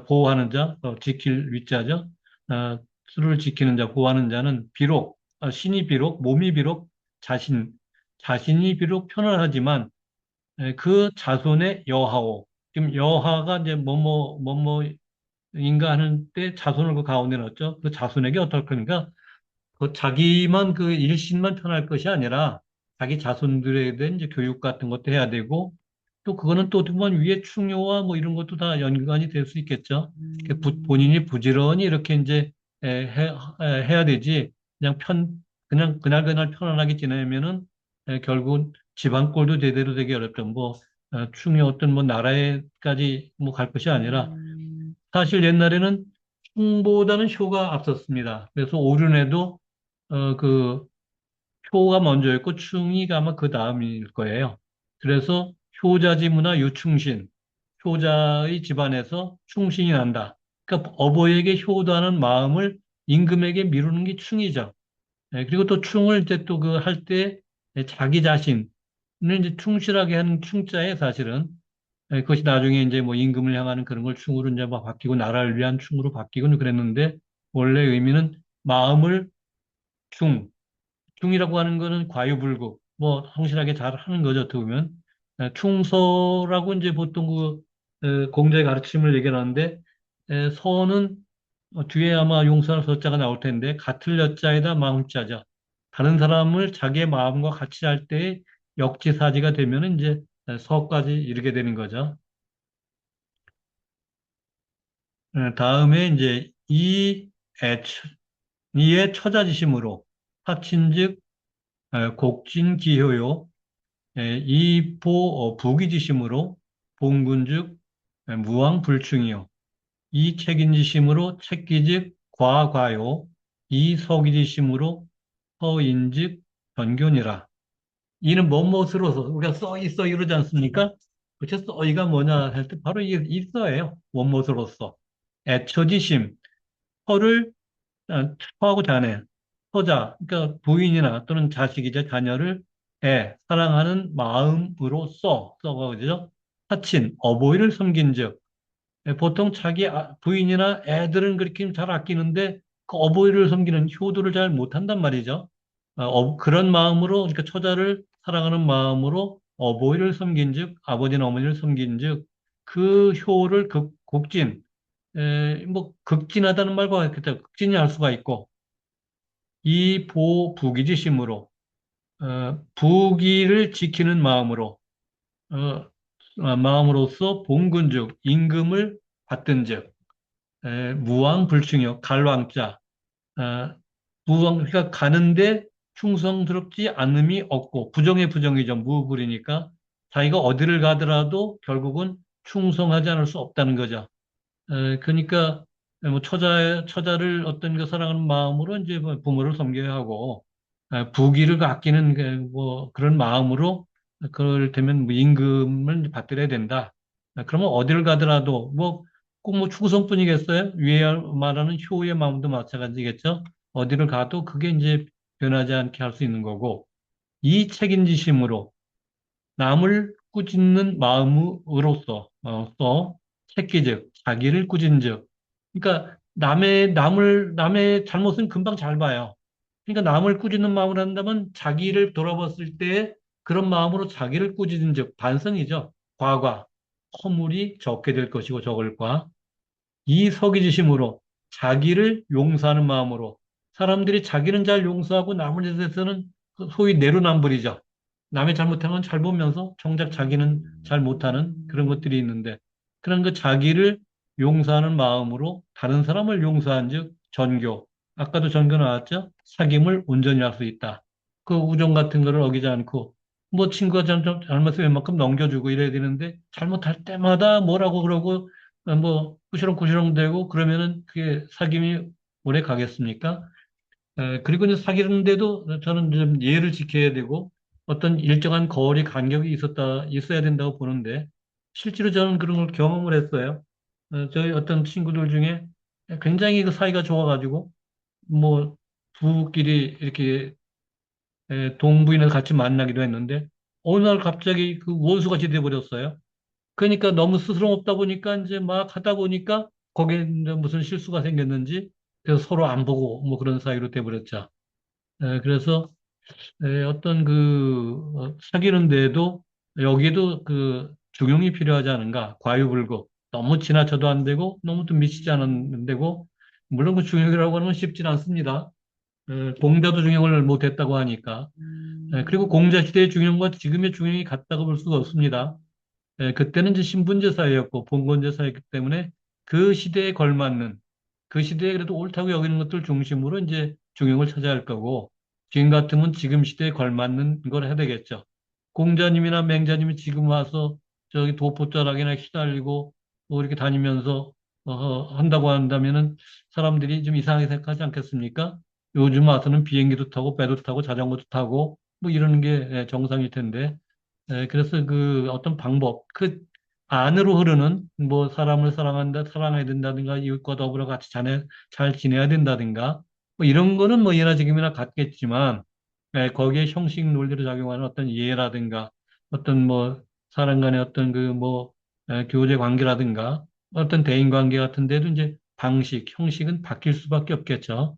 보호하는 자 지킬 위자죠. 아, 스스로를 지키는 자 보호하는 자는 비록 신이 비록 몸이 비록 자신 자신이 비록 편안하지만 그 자손의 여하오 지금 여하가 이제 뭐뭐인가 하는 때 자손을 그 가운데 넣었죠. 그 자손에게 어떨 거니까 그 자기만 그 일신만 편할 것이 아니라 자기 자손들에 대한 이제 교육 같은 것도 해야 되고 또 그거는 또 어떻게 보면 위에 충효와 뭐 이런 것도 다 연관이 될 수 있겠죠. 본인이 부지런히 이렇게 이제 해야 되지 그냥 그날 편안하게 지내면은 결국 집안 꼴도 제대로 되기 어렵죠. 뭐 충효 어떤 뭐 나라에까지 뭐 갈 것이 아니라 사실 옛날에는 충보다는 효가 앞섰습니다. 그래서 오륜에도 그 효가 먼저였고 충이가 아마 그 다음일 거예요. 그래서 효자지문화 유충신, 효자의 집안에서 충신이 난다. 그러니까 어버이에게 효도하는 마음을 임금에게 미루는 게 충이죠. 그리고 또 충을 이제 또 그 할 때 자기 자신을 이제 충실하게 하는 충자에 사실은 그것이 나중에 이제 뭐 임금을 향하는 그런 걸 충으로 이제 막 바뀌고 나라를 위한 충으로 바뀌고 그랬는데 원래 의미는 마음을 충, 충이라고 하는 거는 과유불급, 뭐 성실하게 잘 하는 거죠, 어떻게 보면. 충서라고 이제 보통 공자의 가르침을 얘기하는데 서는 뒤에 아마 용서할 서자가 나올 텐데 같을 여자에다 마음자죠. 다른 사람을 자기의 마음과 같이 할 때 역지사지가 되면 이제 서까지 이르게 되는 거죠. 다음에 이제 애, 이의 처자지심으로 합친즉 곡진기효요. 이포 부기지심으로 봉군즉 무왕불충이요. 이책인지심으로 책기즉 과과요. 이서기지심으로 서인즉 변견이라. 이는 뭐뭇으로서 우리가 써 이러지 않습니까? 그쵸? 써이가 뭐냐 할 때 바로 이 써예요. 원못으로서. 애처지심, 서를 처하고 자네, 처자, 그러니까 부인이나 또는 자식이자 자녀를 사랑하는 마음으로써, 써가 그죠? 사친, 어버이를 섬긴즉, 보통 자기 부인이나 애들은 그렇게 잘 아끼는데 그 어버이를 섬기는 효도를 잘 못한단 말이죠. 그런 마음으로, 그러니까 처자를 사랑하는 마음으로 어버이를 섬긴즉, 아버지나 어머니를 섬긴즉, 그 효를 곡진, 뭐 극진하다는 말과 같겠다. 극진히 할 수가 있고 이 부기지심으로 부기를 지키는 마음으로 어, 마음으로써 봉근즉 임금을 받든즉 무왕불충이요 갈왕자 무왕 그러니까 가는데 충성스럽지 않음이 없고 부정의 부정이죠 무불이니까 자기가 어디를 가더라도 결국은 충성하지 않을 수 없다는 거죠. 그러니까 뭐 처자를 어떤 그 사랑하는 마음으로 이제 뭐 부모를 섬겨야 하고 부귀를 아끼는 그뭐 그런 마음으로 그럴 때면 뭐 임금을 받들어야 된다. 그러면 어디를 가더라도 뭐 꼭 뭐 충성뿐이겠어요? 위에 말하는 효의 마음도 마찬가지겠죠. 어디를 가도 그게 이제 변하지 않게 할 수 있는 거고 이 책임지심으로 남을 꾸짖는 마음으로써 또 새끼즉 자기를 꾸짖은즉 그러니까 남의 잘못은 금방 잘 봐요. 그러니까 남을 꾸짖는 마음을 한다면 자기를 돌아봤을 때 그런 마음으로 자기를 꾸짖은즉 반성이죠. 과거 허물이 적게 될 것이고 적을까 이 서기지심으로 자기를 용서하는 마음으로 사람들이 자기는 잘 용서하고 나머지에 대해서는 그 소위 내로남불이죠. 남의 잘못한 건 잘 보면서 정작 자기는 잘 못하는 그런 것들이 있는데 그런 그 자기를 용서하는 마음으로 다른 사람을 용서한 즉 전교. 아까도 전교 나왔죠? 사귐을 온전히 할 수 있다. 그 우정 같은 거를 어기지 않고 뭐 친구가 잘못을 웬만큼 넘겨주고 이래야 되는데 잘못할 때마다 뭐라고 그러고 뭐 꾸시렁꾸시렁 대고 그러면은 그게 사귐이 오래 가겠습니까? 그리고 이제 사귀는데도 저는 좀 예를 지켜야 되고 어떤 일정한 거리 간격이 있어야 된다고 보는데 실제로 저는 그런 걸 경험을 했어요. 저희 어떤 친구들 중에 굉장히 그 사이가 좋아가지고 뭐 부부끼리 이렇게 동부인을 같이 만나기도 했는데 어느 날 갑자기 그 원수같이 돼버렸어요. 그러니까 너무 스스럼 없다 보니까 이제 막 하다 보니까 거기에 이제 무슨 실수가 생겼는지 그래서 서로 안 보고 뭐 그런 사이로 돼버렸죠. 그래서 어떤 사귀는 데에도 여기에도 그 중용이 필요하지 않은가 과유불급 너무 지나쳐도 안 되고 너무 또 미치지 않은 되고 물론 그 중용이라고 하는 건 쉽진 않습니다. 공자도 중용을 못했다고 하니까 그리고 공자 시대의 중용과 지금의 중용이 같다고 볼 수가 없습니다. 그때는 이제 신분제 사회였고 봉건제 사회이기 때문에 그 시대에 걸맞는 그 시대에 그래도 옳다고 여기는 것들 중심으로 이제 중용을 찾아야 할 거고 지금 같으면 지금 시대에 걸맞는 걸 해야 되겠죠. 공자님이나 맹자님이 지금 와서 저기 도포자락이나 휘달리고 뭐 이렇게 다니면서 한다고 한다면은 사람들이 좀 이상하게 생각하지 않겠습니까? 요즘 와서는 비행기도 타고 배도 타고 자전거도 타고 뭐 이러는 게 정상일 텐데 그래서 그 어떤 방법, 그 안으로 흐르는 뭐 사람을 사랑해야 된다든가 이웃과 더불어 같이 잘 지내야 된다든가 뭐 이런 거는 뭐 예나 지금이나 같겠지만 거기에 형식 논리로 작용하는 어떤 이해라든가 어떤 뭐 사람 간의 어떤 그 뭐 교제 관계라든가 어떤 대인 관계 같은 데도 이제 방식, 형식은 바뀔 수밖에 없겠죠.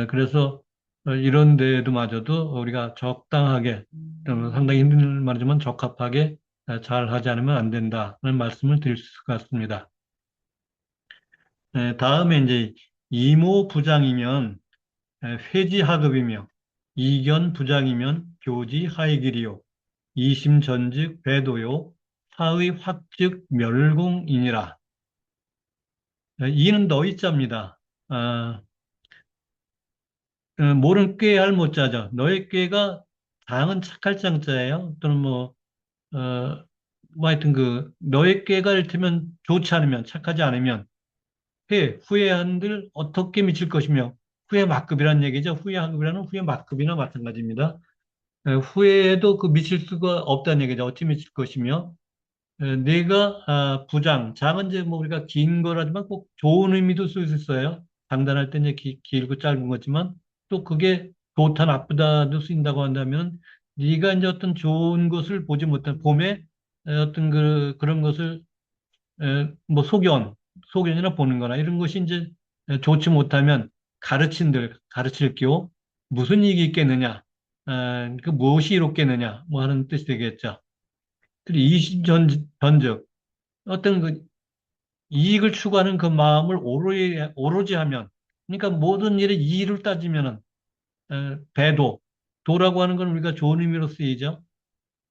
그래서 이런 데에도마저도 우리가 적당하게 상당히 힘든 말이지만 적합하게 잘 하지 않으면 안 된다는 말씀을 드릴 수 있을 것 같습니다. 다음에 이제 이모 부장이면 회지하급이며 이견 부장이면 교지 하이길이요 이심전즉 배도요 사의 확즉 멸공이니라. 이는 너희자입니다. 아, 모른 꾀할 못자죠. 너의 꾀가 당은 착할 장자예요. 또는 뭐 하여튼 너의 꾀가 이를테면 좋지 않으면, 착하지 않으면, 후회한들 어떻게 미칠 것이며, 후회 막급이라는 얘기죠. 후회하급이라는 후회 막급이나 마찬가지입니다. 후회에도 그 미칠 수가 없다는 얘기죠. 어찌 미칠 것이며, 내가 장은 이제 뭐 우리가 긴 거라지만 꼭 좋은 의미도 쓸 수 있어요. 장단할 때 이제 길고 짧은 거지만 또 그게 좋다 나쁘다도 쓰인다고 한다면 네가 이제 어떤 좋은 것을 보지 못한 봄에 어떤 그런 것을 뭐 소견이나 보는 거나 이런 것이 이제 좋지 못하면 가르칠 교 무슨 이익이 있겠느냐 그 무엇이 이롭겠느냐 뭐 하는 뜻이 되겠죠. 그리고 전적 어떤 이익을 추구하는 그 마음을 오로지 하면, 그러니까 모든 일에 이익을 따지면은, 배도, 도라고 하는 건 우리가 좋은 의미로 쓰이죠.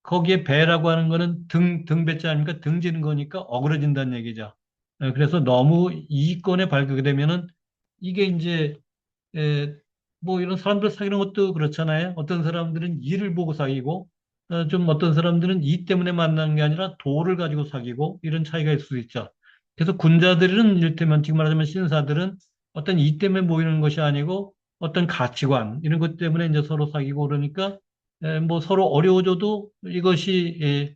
거기에 배라고 하는 거는 등배자 아닙니까? 등지는 거니까 어그러진다는 얘기죠. 그래서 너무 이익권에 발급이 되면은 이게 이제 에, 뭐 이런 사람들 사귀는 것도 그렇잖아요. 어떤 사람들은 일을 보고 사귀고, 좀 어떤 사람들은 이 때문에 만나는 게 아니라 도를 가지고 사귀고 이런 차이가 있을 수 있죠. 그래서 군자들은 이를테면 지금 말하자면 신사들은 어떤 이 때문에 모이는 것이 아니고 어떤 가치관 이런 것 때문에 이제 서로 사귀고 그러니까 뭐 서로 어려워져도 이것이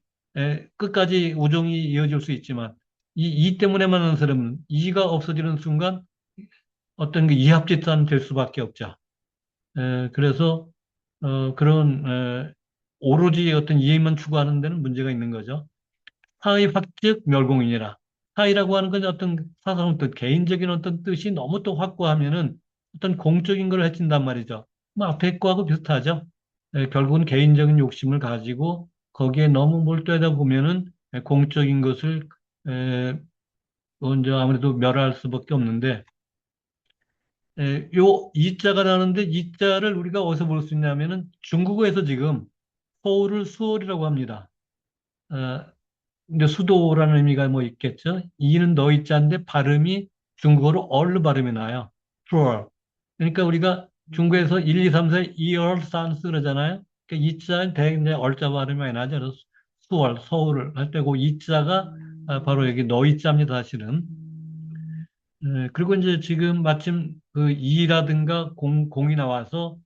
끝까지 우정이 이어질 수 있지만 이 때문에 만나는 사람은 이가 없어지는 순간 어떤 그 이합집산 될 수밖에 없죠. 그래서 그런 오로지 어떤 이익만 추구하는 데는 문제가 있는 거죠. 사의 확즉 멸공이니라. 사의라고 하는 건 어떤 사사로운 뜻, 개인적인 어떤 뜻이 너무 또 확고하면은 어떤 공적인 걸 해친단 말이죠. 뭐 앞에 거하고 비슷하죠. 결국은 개인적인 욕심을 가지고 거기에 너무 몰두하다 보면은 공적인 것을 먼저 아무래도 멸할 수밖에 없는데 요 이자가 나는데 이자를 우리가 어디서 볼 수 있냐면은 중국어에서 지금 서울을 수월이라고 합니다. 어, 근데 수도라는 의미가 뭐 있겠죠? 이는 너이자인데 발음이 중국어로 얼로 발음이 나요. 수월. 그러니까 우리가 중국에서 1, 2, 3, 4, 이얼 산스 그러잖아요. 그러니까 이자는 대개 얼자 발음이 많이 나죠. 그래서 수월, 서울을 할 때고 이자가 바로 여기 너이자입니다, 사실은. 그리고 이제 지금 마침 그 이라든가 공이 나와서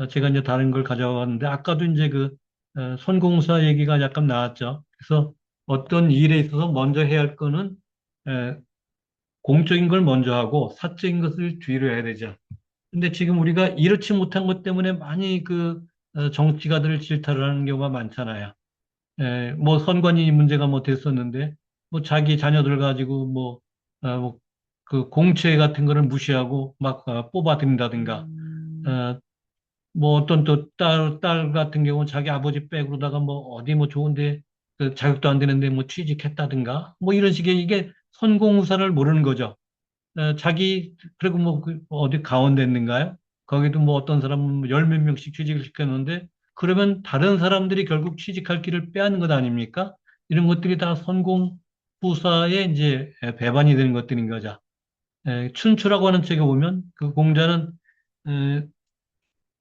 제가 이제 다른 걸 가져왔는데 아까도 이제 그 선공사 얘기가 약간 나왔죠. 그래서 어떤 일에 있어서 먼저 해야 할 거는 에, 공적인 걸 먼저 하고 사적인 것을 뒤로 해야 되죠. 근데 지금 우리가 이렇지 못한 것 때문에 많이 그 정치가들 질타를 하는 경우가 많잖아요. 뭐 선관위 문제가 뭐 됐었는데 뭐 자기 자녀들 가지고 뭐 그 공채 같은 거를 무시하고 막 뽑아들인다든가 뭐 어떤 또 딸 같은 경우 자기 아버지 백으로다가 뭐 어디 뭐 좋은데 그 자격도 안 되는데 뭐 취직했다든가 뭐 이런 식의 이게 선공후사를 모르는 거죠. 자기 그리고 뭐그 어디 강원대 있는가요? 거기도 뭐 어떤 사람은 열 몇 명씩 취직을 시켰는데 그러면 다른 사람들이 결국 취직할 길을 빼앗는 것 아닙니까? 이런 것들이 다 선공후사의 이제 배반이 되는 것들인 거죠. 춘추라고 하는 책에 보면 그 공자는 에,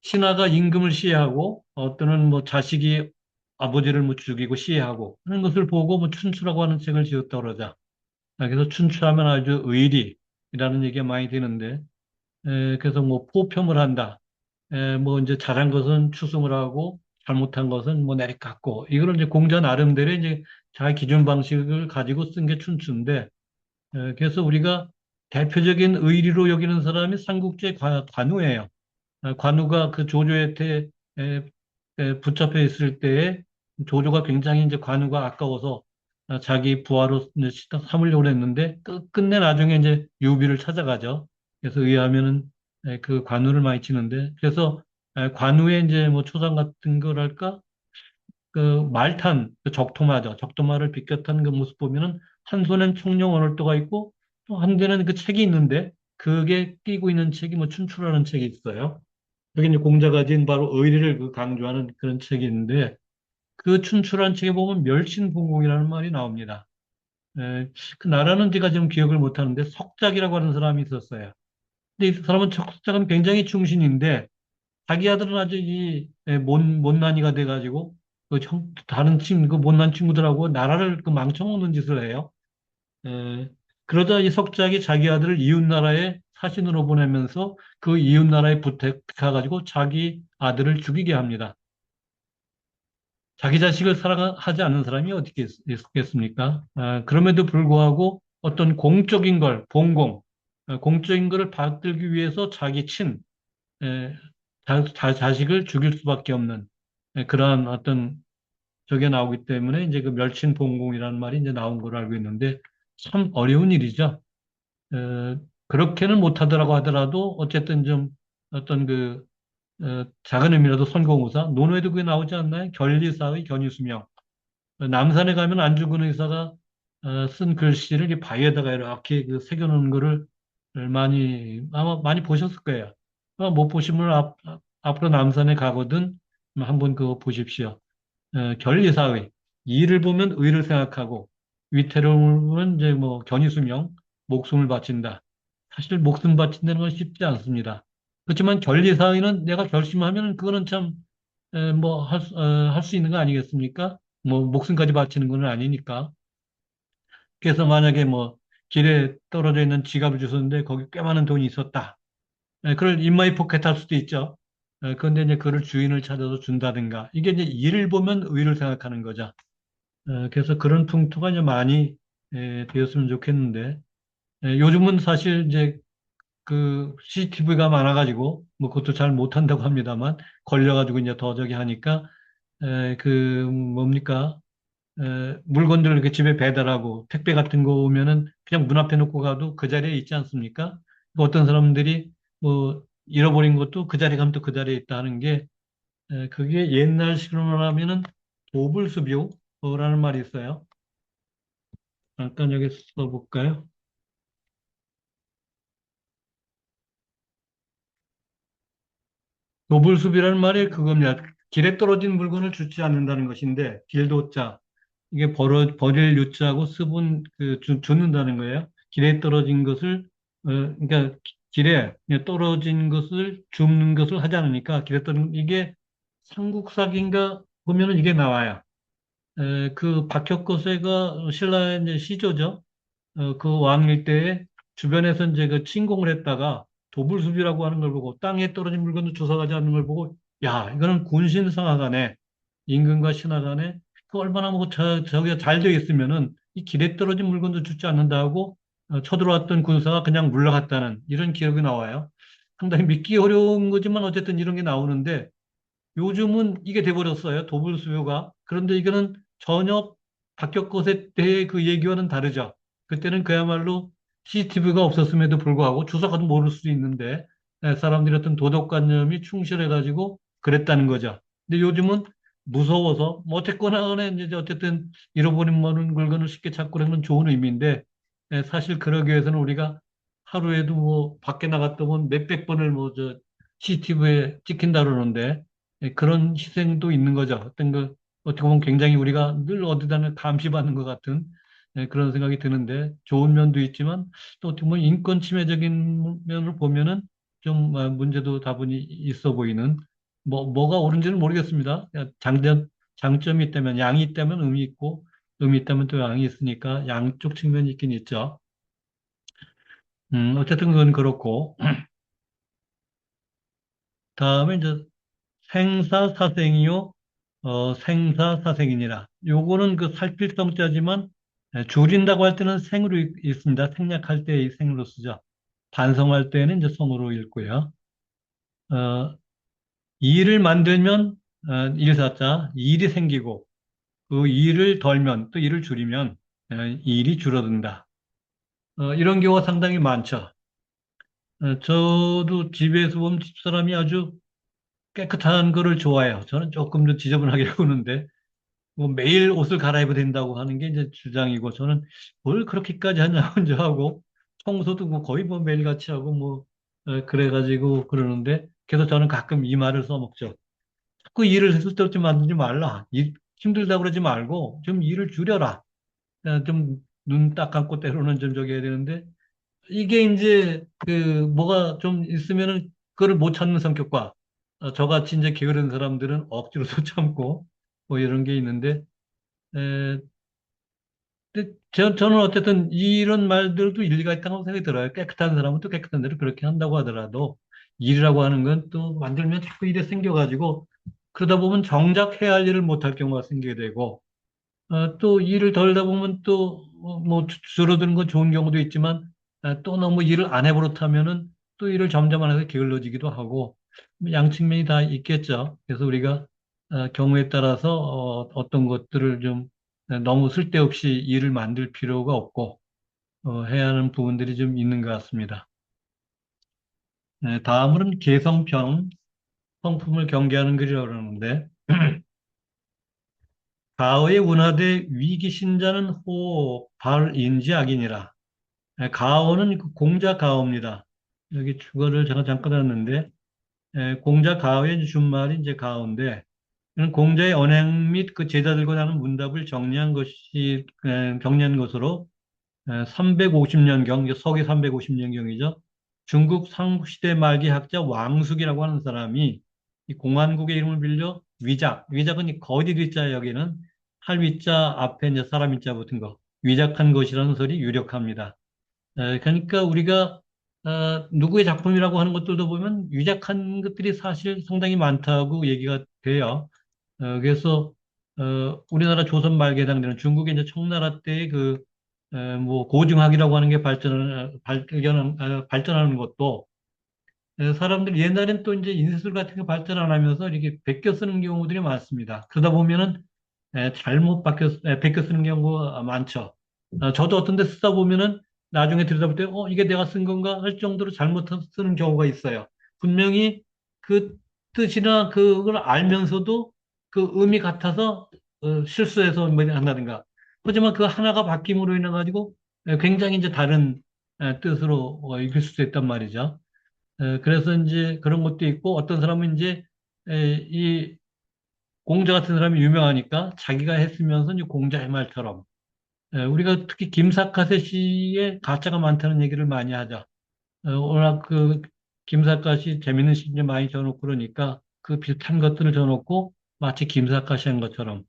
신하가 임금을 시해하고 어떤은 뭐 자식이 아버지를 뭐 죽이고 시해하고 하는 것을 보고 뭐 춘추라고 하는 책을 지었다고 그러자. 그래서 춘추하면 아주 의리라는 얘기가 많이 되는데 그래서 뭐 포평을 한다. 뭐 이제 잘한 것은 추승을 하고 잘못한 것은 뭐 내리깎고 이거를 이제 공자 나름대로 이제 자기 기준 방식을 가지고 쓴 게 춘추인데 그래서 우리가 대표적인 의리로 여기는 사람이 삼국지의 관우예요. 관우가 그 조조한테 붙잡혀 있을 때에 조조가 굉장히 이제 관우가 아까워서 자기 부하로 이제 삼으려고 했는데 끝내 나중에 이제 유비를 찾아가죠. 그래서 의하면은 그 관우를 많이 치는데 그래서 관우의 이제 뭐 초상 같은 거랄까 그 말탄 그 적토마죠. 적토마를 비껴탄 그 모습 보면은 한 손엔 청룡 언월도가 있고 또 한 대는 그 책이 있는데 그게 끼고 있는 책이 뭐 춘추라는 책이 있어요. 그게 이제 공자가 지은 바로 의리를 그 강조하는 그런 책이 있는데 그 춘추라는 책에 보면 멸신분공이라는 말이 나옵니다. 에, 그 나라는 제가 지금 기억을 못 하는데 석작이라고 하는 사람이 있었어요. 근데 이 사람은 석작은 굉장히 충신인데 자기 아들은 아주 이 못난이가 돼가지고 다른 그 못난 친구들하고 나라를 그 망쳐먹는 짓을 해요. 에, 그러다 이 석작이 자기 아들을 이웃 나라에 사신으로 보내면서 그 이웃 나라에 부탁해가지고 자기 아들을 죽이게 합니다. 자기 자식을 사랑하지 않는 사람이 어디 있겠습니까? 그럼에도 불구하고 어떤 공적인 걸, 본공, 공적인 것을 받들기 위해서 자기 에, 자식을 죽일 수밖에 없는 그러한 어떤 저게 나오기 때문에 이제 그 멸친본공이라는 말이 이제 나온 걸로 알고 있는데 참 어려운 일이죠. 그렇게는 못하더라고 하더라도 어쨌든 좀 어떤 그 작은 의미라도 선거공사 논어에도 그게 나오지 않나요? 견리사의 견이수명. 남산에 가면 안중근 의사가 쓴 글씨를 이 바위에다가 이렇게 그 새겨놓은 거를 많이 아마 많이 보셨을 거예요. 못 보시면 앞으로 남산에 가거든 한번 그거 보십시오. 결리사의, 이를 보면 의를 생각하고, 위태로움을 보면 이제 뭐 견이수명, 목숨을 바친다. 사실 목숨 바친다는 건 쉽지 않습니다. 그렇지만 결리사의는 내가 결심하면 그거는 참, 뭐, 할 수 있는 거 아니겠습니까? 뭐, 목숨까지 바치는 건 아니니까. 그래서 만약에 뭐, 길에 떨어져 있는 지갑을 주셨는데 거기 꽤 많은 돈이 있었다. 그걸 인마이 포켓 할 수도 있죠. 그런데 이제 그를 주인을 찾아서 준다든가. 이게 이제 일을 보면 의를 생각하는 거죠. 그래서 그런 풍토가 이제 많이 되었으면 좋겠는데, 요즘은 사실 이제 그 CCTV가 많아가지고, 뭐 그것도 잘 못한다고 합니다만, 걸려가지고 이제 더 저기 하니까, 그 뭡니까? 물건들을 이렇게 집에 배달하고 택배 같은 거 오면은 그냥 문 앞에 놓고 가도 그 자리에 있지 않습니까? 어떤 사람들이 뭐 잃어버린 것도 그 자리에 가면 또 그 자리에 있다 하는 게, 그게 옛날식으로 말하면은 도불수비호라는 말이 있어요. 잠깐 여기 써볼까요? 도불수비라는 말이 그겁니다. 길에 떨어진 물건을 주지 않는다는 것인데, 길도자. 이게 버릴 유자하고 습은 주는다는 거예요. 길에 떨어진 것을, 그러니까 길에 그냥 떨어진 것을 줍는 것을 하지 않으니까 길에 떨어진, 이게 삼국사기인가 보면은 이게 나와요. 그 박혁거세가 신라의 이제 시조죠. 그 왕일 때에 주변에서 이제 그 침공을 했다가 도불수비라고 하는 걸 보고 땅에 떨어진 물건도 주워가지 않는 걸 보고 야, 이거는 군신상하 간에 임금과 신하 간에 그 얼마나 뭐 저기가 잘 되어 있으면은 이 길에 떨어진 물건도 주지 않는다 하고 쳐들어왔던 군사가 그냥 물러갔다는 이런 기록이 나와요. 상당히 믿기 어려운 거지만 어쨌든 이런 게 나오는데 요즘은 이게 돼버렸어요. 도불수요가. 그런데 이거는 전혀 박격것에 대해 그 얘기와는 다르죠. 그때는 그야말로 CCTV가 없었음에도 불구하고 주사가도 모를 수도 있는데 사람들이 어떤 도덕관념이 충실해가지고 그랬다는 거죠. 근데 요즘은 무서워서 뭐 어쨌거나 간에 이제 어쨌든 잃어버린 물건을 쉽게 찾고 그러면 좋은 의미인데 사실 그러기 위해서는 우리가 하루에도 뭐 밖에 나갔다 보면 몇백 번을 뭐 저 CCTV에 찍힌다 그러는데 그런 희생도 있는 거죠. 어떤 그, 어떻게 보면 굉장히 우리가 늘 어디다는 감시받는 것 같은 그런 생각이 드는데 좋은 면도 있지만 또 어떻게 보면 인권 침해적인 면을 보면은 좀 문제도 다분히 있어 보이는 뭐가 옳은지는 모르겠습니다. 장점이 있다면 양이 있다면 의미 있고 의미 있다면 또 양이 있으니까 양쪽 측면이 있긴 있죠. 어쨌든 그건 그렇고 다음에 이제 생사사생이요, 생사사생이니라. 요거는 그 살필성자지만 줄인다고 할 때는 생으로 읽습니다. 생략할 때 이 생으로 쓰죠. 반성할 때는 이제 성으로 읽고요. 어, 일을 만들면 일사자, 일이 생기고 그 일을 덜면 또 일을 줄이면 일이 줄어든다. 이런 경우가 상당히 많죠. 저도 집에서 보면 집사람이 아주 깨끗한 거를 좋아해요. 저는 조금 더 지저분하게 보는데 뭐 매일 옷을 갈아입어야 된다고 하는 게 이제 주장이고 저는 뭘 그렇게까지 하냐 혼자 하고 청소도 뭐 거의 뭐 매일같이 하고 뭐 그래가지고 그러는데 그래서 저는 가끔 이 말을 써먹죠. 자꾸 일을 쓸데없이 만들지 말라. 힘들다고 그러지 말고 좀 일을 줄여라. 좀 눈 딱 감고 때로는 좀 저기 해야 되는데 이게 이제 그 뭐가 좀 있으면은 그거를 못 찾는 성격과 저같이 이제 게으른 사람들은 억지로서 참고 뭐 이런 게 있는데 에, 근데 저는 어쨌든 이런 말들도 일리가 있다고 생각이 들어요. 깨끗한 사람은 또 깨끗한 대로 그렇게 한다고 하더라도 일이라고 하는 건 또 만들면 자꾸 일에 생겨가지고 그러다 보면 정작 해야 할 일을 못할 경우가 생기게 되고 또 일을 덜다 보면 또 뭐 줄어드는 건 좋은 경우도 있지만 또 너무 일을 안 해버릇하면은 또 일을 점점 안 해서 게을러지기도 하고 뭐 양측면이 다 있겠죠. 그래서 우리가 경우에 따라서 어떤 것들을 좀 너무 쓸데없이 일을 만들 필요가 없고 해야 하는 부분들이 좀 있는 것 같습니다. 네, 다음으로는 개성편, 성품을 경계하는 글이라고 그러는데 가의 운하대 위기신자는 호 발인지악이니라. 가어는 그 공자 가어입니다. 여기 주어를 제가 잠깐 했는데 공자 가어의 준말이 이제 가어인데 이는 공자의 언행 및 그 제자들과 나눈 문답을 정리한 것으로 350년경, 서기 350년경이죠. 중국 삼국시대 말기 학자 왕숙이라고 하는 사람이 이 공안국의 이름을 빌려 위작은 이 거디 뒤자 여기는 할위자 앞에 이제 사람 위자 붙은 거, 위작한 것이라는 설이 유력합니다. 그러니까 우리가 누구의 작품이라고 하는 것들도 보면 위작한 것들이 사실 상당히 많다고 얘기가 돼요. 그래서 우리나라 조선 말기 해당되는 중국의 이제 청나라 때의 뭐 고증학이라고 하는 게 발전하는 것도 사람들이 옛날엔 또 이제 인쇄술 같은 게 발전 안 하면서 이렇게 베껴 쓰는 경우들이 많습니다. 그러다 보면은 베껴 쓰는 경우가 많죠. 저도 어떤 데 쓰다 보면은 나중에 들여다볼 때, 이게 내가 쓴 건가 할 정도로 잘못 쓰는 경우가 있어요. 분명히 그 뜻이나 그걸 알면서도 그 의미 같아서 실수해서 뭐 한다든가. 하지만 그 하나가 바뀜으로 인해 가지고 굉장히 이제 다른 뜻으로 읽힐 수도 있단 말이죠. 그래서 이제 그런 것도 있고 어떤 사람은 이제 이 공자 같은 사람이 유명하니까 자기가 했으면서 이제 공자의 말처럼 우리가 특히 김사카세 씨의 가짜가 많다는 얘기를 많이 하죠. 워낙 그 김사카 씨 재밌는 시 이제 많이 줘놓고 그러니까 그 비슷한 것들을 줘놓고 마치 김사카 씨 한 것처럼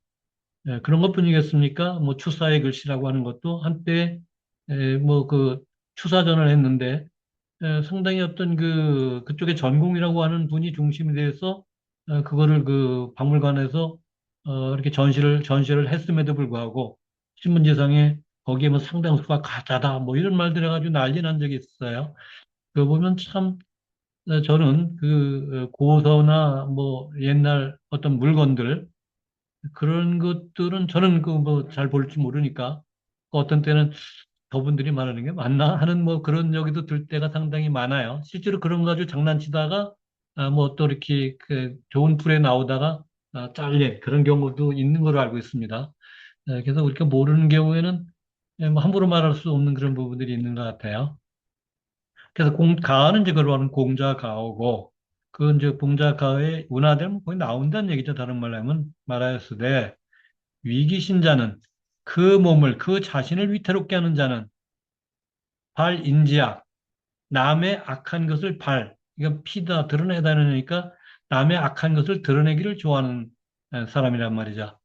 그런 것뿐이겠습니까? 뭐 추사의 글씨라고 하는 것도 한때 뭐 그 추사전을 했는데 상당히 어떤 그쪽에 전공이라고 하는 분이 중심이 돼서 그거를 그 박물관에서 이렇게 전시를 했음에도 불구하고 신문지상에 거기에 뭐 상당수가 가짜다 뭐 이런 말들 해가지고 난리 난 적이 있었어요. 그 보면 참 저는 고서나 뭐 옛날 어떤 물건들 그런 것들은 저는 그 뭐 잘 볼지 모르니까 어떤 때는 저분들이 말하는 게 맞나 하는 뭐 그런 여기도 들 때가 상당히 많아요. 실제로 그런 거 가지고 장난치다가 뭐 또 이렇게 그 좋은 풀에 나오다가 잘린 그런 경우도 있는 걸로 알고 있습니다. 그래서 우리가 모르는 경우에는 뭐 함부로 말할 수 없는 그런 부분들이 있는 것 같아요. 그래서 가는 이제 그걸 하는 공자가오고 그 이제 공자가의 운하되면 거의 나온다는 얘기죠. 다른 말로 하면 말하였으되 위기신자는 그 자신을 위태롭게 하는 자는 발인지악 남의 악한 것을 이건 피다 드러내다니까 남의 악한 것을 드러내기를 좋아하는 사람이란 말이죠.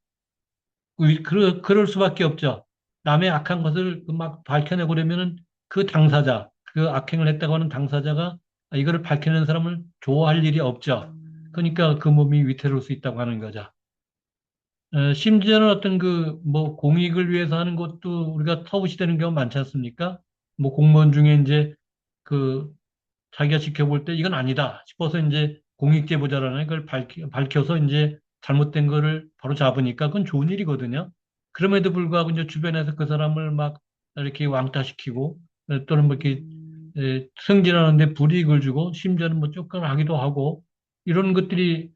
그럴 수밖에 없죠. 남의 악한 것을 그막 밝혀내고 그러면은 그 당사자, 그 악행을 했다고 하는 당사자가 이거를 밝혀내는 사람을 좋아할 일이 없죠. 그러니까 그 몸이 위태로울 수 있다고 하는 거죠. 심지어는 어떤 뭐, 공익을 위해서 하는 것도 우리가 터부시되는 경우 많지 않습니까? 뭐, 공무원 중에 이제, 그, 자기가 지켜볼 때 이건 아니다 싶어서 이제 공익제보자라는 걸 밝혀서 이제 잘못된 거를 바로 잡으니까 그건 좋은 일이거든요. 그럼에도 불구하고 이제 주변에서 그 사람을 막 이렇게 왕따시키고 또는 뭐 이렇게 승진하는데 불이익을 주고 심지어는 뭐 쫓겨나기도 하고 이런 것들이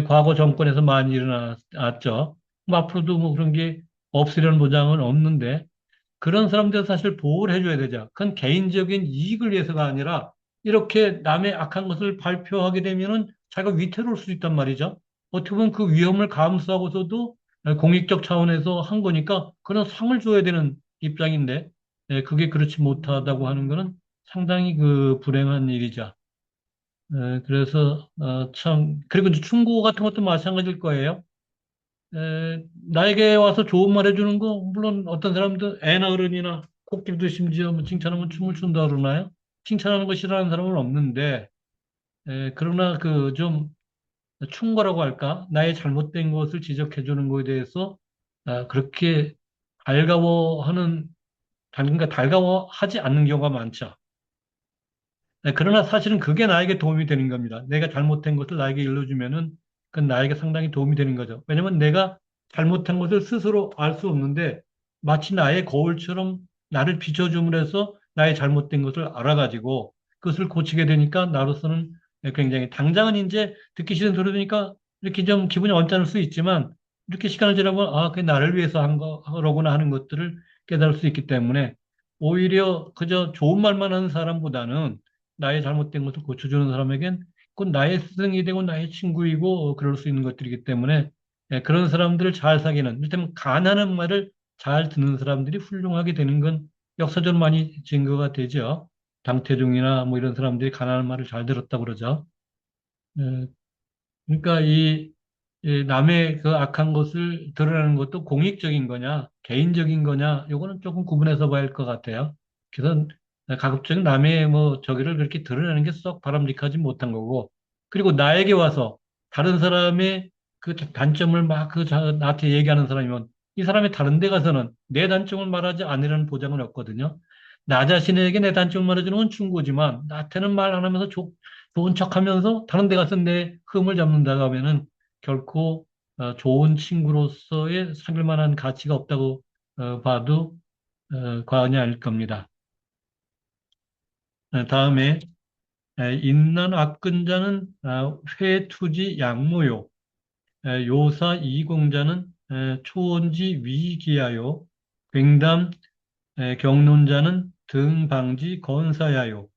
과거 정권에서 많이 일어났죠. 뭐 앞으로도 뭐 그런 게 없으려는 보장은 없는데 그런 사람들 사실 보호를 해줘야 되죠. 그건 개인적인 이익을 위해서가 아니라 이렇게 남의 악한 것을 발표하게 되면은 자기가 위태로울 수 있단 말이죠. 어떻게 보면 그 위험을 감수하고서도 공익적 차원에서 한 거니까 그런 상을 줘야 되는 입장인데 그게 그렇지 못하다고 하는 거는 상당히 불행한 일이죠. 그래서 참 그리고 이제 충고 같은 것도 마찬가지일 거예요. 나에게 와서 좋은 말 해주는 거, 물론 어떤 사람들, 애나 어른이나 코끼리도 심지어 뭐 칭찬하면 춤을 춘다 그러나요? 칭찬하는 거 싫어하는 사람은 없는데, 그러나 좀 충고라고 할까? 나의 잘못된 것을 지적해 주는 거에 대해서 그렇게 달가워하는, 그러니까 달가워하지 않는 경우가 많죠. 그러나 사실은 그게 나에게 도움이 되는 겁니다. 내가 잘못된 것을 나에게 일러주면은 그건 나에게 상당히 도움이 되는 거죠. 왜냐면 내가 잘못한 것을 스스로 알 수 없는데 마치 나의 거울처럼 나를 비춰줌으로 해서 나의 잘못된 것을 알아가지고 그것을 고치게 되니까 나로서는 굉장히 당장은 이제 듣기 싫은 소리 들으니까 이렇게 좀 기분이 언짢을 수 있지만 이렇게 시간을 지나보면 그게 나를 위해서 한 거로구나 하는 것들을 깨달을 수 있기 때문에 오히려 그저 좋은 말만 하는 사람보다는 나의 잘못된 것을 고쳐주는 사람에겐 그건 나의 스승이 되고 나의 친구이고 그럴 수 있는 것들이기 때문에 그런 사람들을 잘 사귀는, 이를테면 가난한 말을 잘 듣는 사람들이 훌륭하게 되는 건 역사적으로 많이 증거가 되죠. 당태종이나 뭐 이런 사람들이 가난한 말을 잘 들었다고 그러죠. 에, 그러니까 이 남의 그 악한 것을 드러내는 것도 공익적인 거냐, 개인적인 거냐, 요거는 조금 구분해서 봐야 할 것 같아요. 그래서 가급적 남의 뭐 저기를 그렇게 드러내는 게 썩 바람직하지 못한 거고, 그리고 나에게 와서 다른 사람의 그 단점을 막 나한테 얘기하는 사람이면 이 사람이 다른 데 가서는 내 단점을 말하지 않으려는 보장은 없거든요. 나 자신에게 내 단점을 말해주는 건 충고지만 나한테는 말 안 하면서 좋은 척 하면서 다른 데 가서 내 흠을 잡는다고 하면은 결코 좋은 친구로서의 사귈 만한 가치가 없다고 봐도 과언이 아닐 겁니다. 다음에 인난 악근자는 회투지 양모요. 요사 이공자는 초원지 위기하요. 굉담 경론자는 등방지 건사야요.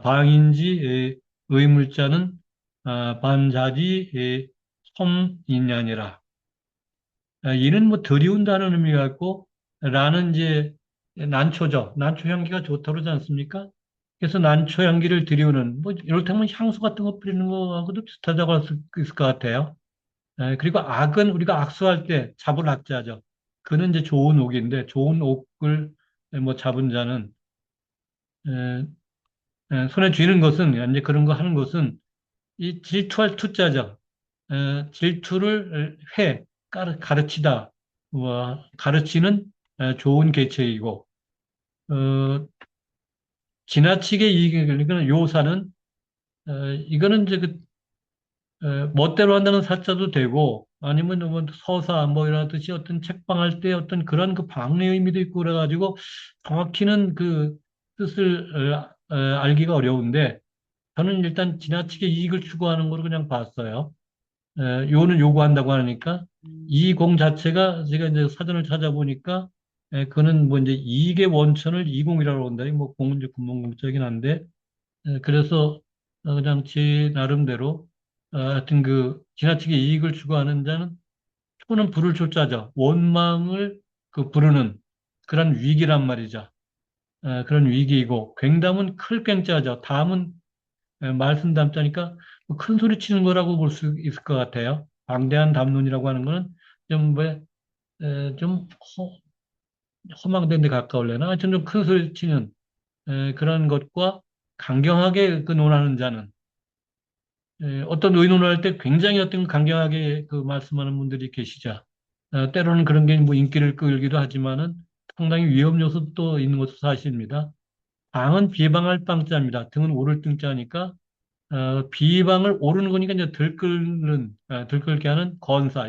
방인지 의물자는 반자지 섬인냐니라. 이는 뭐 들이운다는 의미가 있고, 라는 이제 난초죠. 난초 향기가 좋다고 그러지 않습니까? 그래서 난초 향기를 들이우는, 뭐, 이를테면 향수 같은 거 뿌리는 거하고도 비슷하다고 할 수 있을 것 같아요. 그리고 악은 우리가 악수할 때 잡을 악자죠. 그는 이제 좋은 옥인데, 좋은 옥을 뭐 잡은 자는, 에, 손에 쥐는 것은, 이제 그런 거 하는 것은 이 질투할 투자죠. 질투를 가르치다, 뭐, 가르치는 좋은 계책이고, 어, 지나치게 이거는 요사는, 이거는 이제 멋대로 한다는 사자도 되고, 아니면 뭐 서사, 뭐 이런 듯이 어떤 책방할 때 어떤 그런 그 방의 의미도 있고 그래가지고, 정확히는 그 뜻을 알기가 어려운데, 저는 일단 지나치게 이익을 추구하는 거로 그냥 봤어요. 요는 요구한다고 하니까 이 공 자체가 제가 이제 사전을 찾아보니까 그는 뭐 이제 이익의 원천을 이공이라고 한다. 뭐 공은 이제 군문공적이긴 한데 그래서 그냥 제 나름대로 하여튼 그 지나치게 이익을 추구하는 자는 초는 불을 초자죠. 원망을 그 부르는 그런 위기란 말이죠. 그런 위기이고 굉담은 클 꽹자죠. 담은 말씀 담자니까 뭐큰 소리 치는 거라고 볼 수 있을 것 같아요. 방대한 담론이라고 하는 거는 좀, 왜, 좀 험한데 가까울래나? 하여튼 좀 큰 소리 치는 그런 것과 강경하게 그 논하는 자는 어떤 의논을 할 때 굉장히 어떤 강경하게 그 말씀하는 분들이 계시죠. 때로는 그런 게 뭐 인기를 끌기도 하지만은 상당히 위험 요소도 있는 것도 사실입니다. 방은 비방할 방자입니다. 등은 오를 등자니까 비방을 오르는 거니까 이제 들끓게 하는 건사.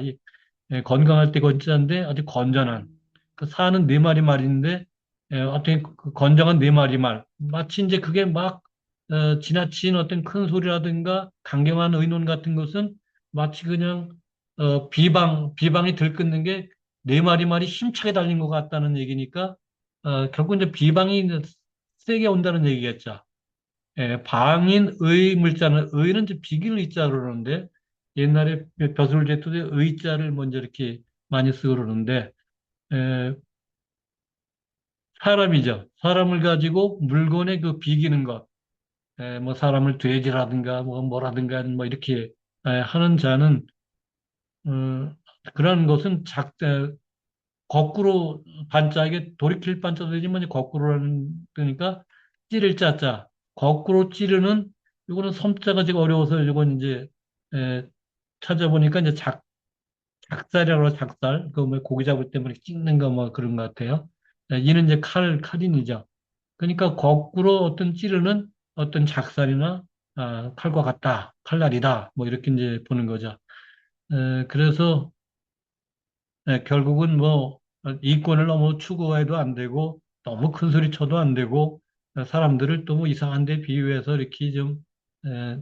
건강할 때 건자인데 아주 건전한. 그 사는 네 마리 말인데, 어떤 그 건장한 네 마리 말. 마치 이제 그게 막, 지나친 어떤 큰 소리라든가 강경한 의논 같은 것은 마치 그냥, 비방이 들끓는 게 네 마리 말이 힘차게 달린 것 같다는 얘기니까, 결국 이제 비방이 이제 세게 온다는 얘기겠죠. 방인의 물자는 의는 이제 비길 의자로 그러는데 옛날에 벼슬 제도에 의자를 먼저 이렇게 많이 쓰고 그러는데 에, 사람이죠. 사람을 가지고 물건에 그 비기는 것, 뭐 사람을 돼지라든가 뭐 뭐라든가 뭐 이렇게 하는 자는 어, 그런 것은 거꾸로 반자에게 돌이킬 반자도 되지만 거꾸로라는 그러니까 찌를 짜자 거꾸로 찌르는 이거는 섬자가 지금 어려워서 이건 이제 에, 찾아보니까 이제 작살이라고 해서 작살 그 뭐 고기 잡을 때 뭐 이렇게 찍는 거 뭐 그런 것 같아요. 이는 이제 칼인이죠. 그러니까 거꾸로 어떤 찌르는 어떤 작살이나 칼과 같다, 칼날이다 뭐 이렇게 이제 보는 거죠. 그래서 결국은 뭐 이권을 너무 추구해도 안 되고 너무 큰 소리 쳐도 안 되고 사람들을 또 뭐 이상한 데 비유해서 이렇게 좀 에,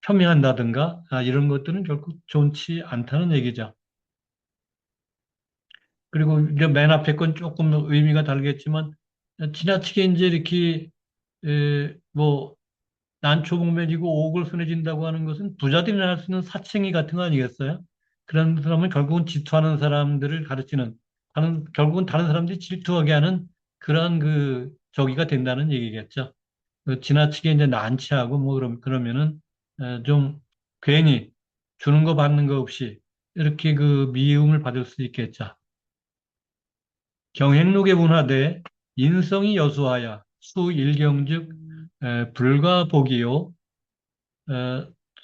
폄훼한다든가 이런 것들은 결국 좋지 않다는 얘기죠. 그리고 이제 맨 앞에 건 조금 의미가 다르겠지만 지나치게 이제 이렇게 뭐 난초복면이고 옥을 손에 쥔다고 하는 것은 부자들이나 할 수 있는 사칭이 같은 거 아니겠어요? 그런 사람은 결국은 질투하는 사람들을 가르치는, 결국은 다른 사람들이 질투하게 하는 그러한 그 저기가 된다는 얘기겠죠. 지나치게 이제 난치하고 뭐 그러면은 좀 괜히 주는 거 받는 거 없이 이렇게 그 미움을 받을 수 있겠죠. 경행록의 문화대 인성이 여수하야 수일경즉 불가복이요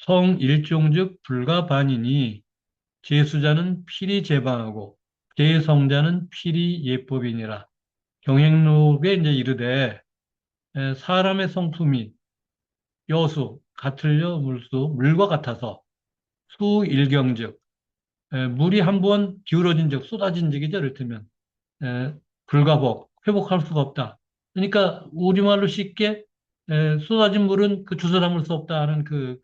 성일종즉 불가반이니 제수자는 필히 제방하고 제성자는 필히 예법이니라. 경행록에 이제 이르되 사람의 성품이 여수 같을려 물수 물과 같아서 수일경즉 물이 한번 기울어진 적 쏟아진 적이죠. 이를테면 에, 불가복, 회복할 수가 없다. 그러니까 우리말로 쉽게 쏟아진 물은 그 주워 담을 수 없다는 그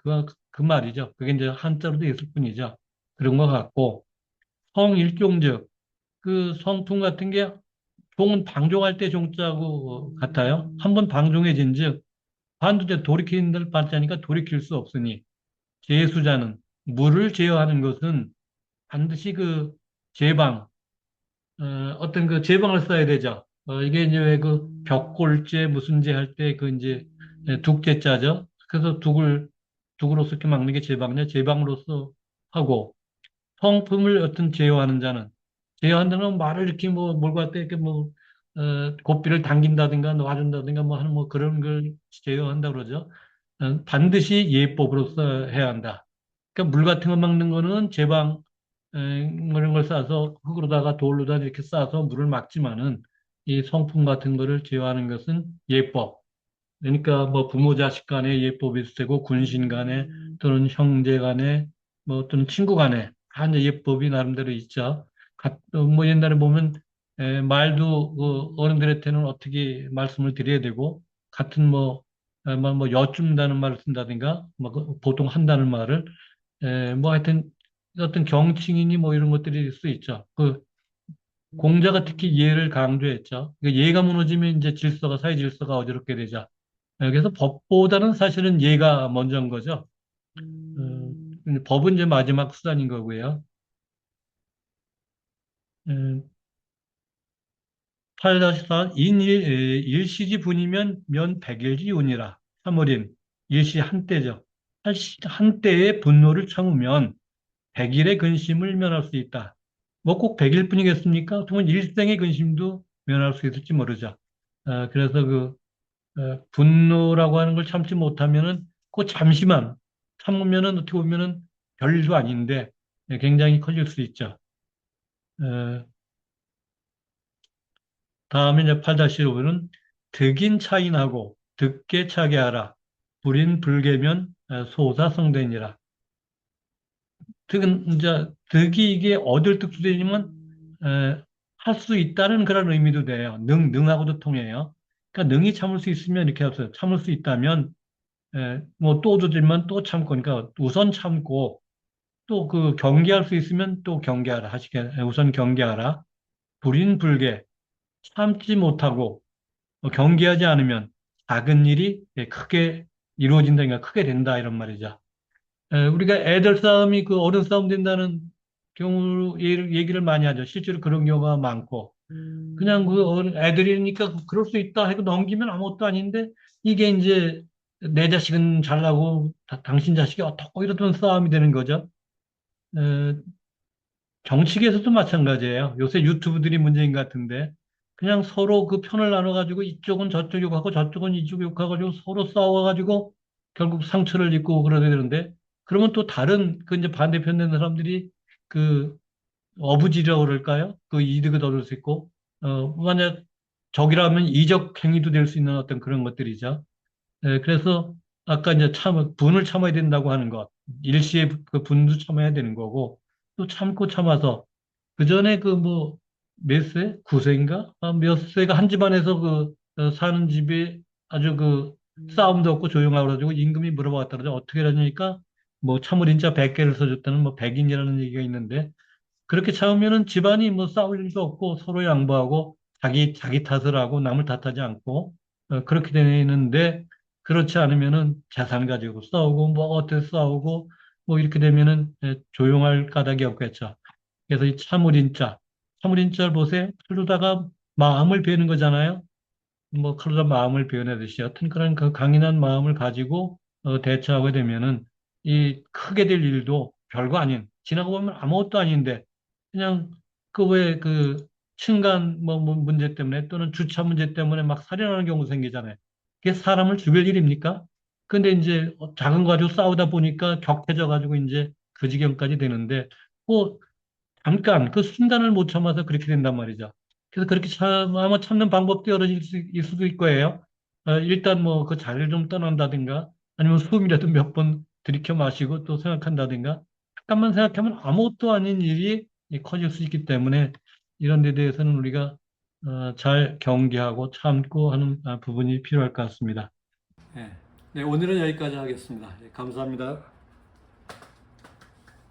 말이죠. 그게 이제 한자로도 있을 뿐이죠. 그런 것 같고 성일종적 그 성품 같은 게 종은 방종할 때 종자고 같아요. 한번 방종해진 즉 반드시 돌이키는 발자니까 돌이킬 수 없으니 제수자는 물을 제어하는 것은 반드시 그 제방 어떤 그 제방을 써야 되죠. 이게 이제 왜 그 벽골제 무슨 제 할 때 그 이제 독제자죠. 그래서 독으로서 이렇게 막는 게 제방이냐, 제방으로서 하고 성품을 어떤 제어하는 자는 제어한다는 건 말을 이렇게 뭐 몰고 갈때 이렇게 뭐 고삐를 당긴다든가 놔준다든가 뭐 하는 뭐 그런 걸 제어한다 그러죠. 반드시 예법으로서 해야 한다. 그러니까 물 같은 거 막는 거는 제방 뭐 이런 걸 싸서 흙으로다가 돌로다 이렇게 싸서 물을 막지만은 이 성품 같은 거를 제어하는 것은 예법. 그러니까 뭐 부모 자식 간에 예법이 있을 테고 군신 간에 또는 형제 간에 뭐 또는 친구 간에 다 이제 예법이 나름대로 있죠. 뭐 옛날에 보면 말도 그 어른들한테는 어떻게 말씀을 드려야 되고 같은 뭐 여쭙는다는 말을 쓴다든가 뭐 보통 한다는 말을 뭐 하여튼 어떤 경칭이니 뭐 이런 것들이 있을 수 있죠. 그 공자가 특히 예를 강조했죠. 그 예가 무너지면 이제 질서가 사회 질서가 어지럽게 되죠. 그래서 법보다는 사실은 예가 먼저인 거죠. 법은 이제 마지막 수단인 거고요. 8-4 일시지 분이면 면 백일지 운이라. 3월인 일시 한때죠. 한때의 분노를 참으면 백일의 근심을 면할 수 있다. 뭐 꼭 백일 뿐이겠습니까? 또는 일생의 근심도 면할 수 있을지 모르죠. 그래서 분노라고 하는 걸 참지 못하면은 그 잠시만 참으면은 어떻게 보면은 별일도 아닌데 굉장히 커질 수 있죠. 어, 다음에 이제 8-5는 득인 차인하고 득게 차게 하라. 불인 불개면 소사성되니라. 득은 이제 득이 이게 어딜 뜻되냐면 할 수 있다는 그런 의미도 돼요. 능하고도 통해요. 그러니까 능이 참을 수 있으면 이렇게 하세요. 참을 수 있다면 뭐 또 두들면 또 참고 그러니까 우선 참고 또 그 경계할 수 있으면 또 경계하라 하시게 우선 경계하라. 불인불개 참지 못하고 경계하지 않으면 작은 일이 크게 이루어진다니까 크게 된다 이런 말이죠. 우리가 애들 싸움이 그 어른 싸움 된다는 경우 얘기를 많이 하죠. 실제로 그런 경우가 많고 그냥 그 애들이니까 그럴 수 있다 하고 넘기면 아무것도 아닌데 이게 이제 내 자식은 잘나고 당신 자식이 어떻고 이러던 싸움이 되는 거죠. 에, 정치계에서도 마찬가지예요. 요새 유튜브들이 문제인 것 같은데 그냥 서로 그 편을 나눠가지고 이쪽은 저쪽 욕하고 저쪽은 이쪽 욕해가지고 서로 싸워가지고 결국 상처를 입고 그러게 되는데 그러면 또 다른 그 이제 반대편 되는 사람들이 그 어부지라고 그럴까요? 그 이득을 얻을 수 있고 만약 적이라면 이적 행위도 될 수 있는 어떤 그런 것들이죠. 그래서 아까 이제 분을 참아야 된다고 하는 것, 일시에 그 분도 참아야 되는 거고, 또 참고 참아서, 그 전에 그 뭐, 몇 세? 9세인가? 몇 세가 한 집안에서 사는 집에 아주 그 싸움도 없고 조용하고 그래가지고 임금이 물어봤다 그러죠. 어떻게 하냐니까, 뭐 참을 인자 100개를 써줬다는 뭐 백인이라는 얘기가 있는데, 그렇게 참으면은 집안이 뭐 싸울 일도 없고 서로 양보하고 자기 탓을 하고 남을 탓하지 않고 그렇게 되는데 그렇지 않으면은 재산 가지고 싸우고 뭐 어때 싸우고 뭐 이렇게 되면은 조용할 까닭이 없겠죠. 그래서 이 참을인자, 참을인자를 보세요. 칼로다가 마음을 베는 거잖아요. 뭐 칼로다 마음을 베어내듯이 여튼 그런 그 강인한 마음을 가지고 대처하게 되면은 이 크게 될 일도 별거 아닌 지나고 보면 아무것도 아닌데 그냥 그 왜 그 층간 뭐 문제 때문에 또는 주차 문제 때문에 막 살인하는 경우 생기잖아요. 그게 사람을 죽일 일입니까? 근데 이제 작은 거 가지고 싸우다 보니까 격해져 가지고 이제 그 지경까지 되는데 뭐 잠깐 그 순간을 못 참아서 그렇게 된단 말이죠. 그래서 그렇게 아마 참는 방법도 여러 있을 수도 있을 거예요. 일단 뭐 그 자리를 좀 떠난다든가 아니면 숨이라도 몇 번 들이켜 마시고 또 생각한다든가 잠깐만 생각하면 아무것도 아닌 일이 커질 수 있기 때문에 이런 데 대해서는 우리가 잘 경계하고 참고 하는 부분이 필요할 것 같습니다. 네, 오늘은 여기까지 하겠습니다. 감사합니다.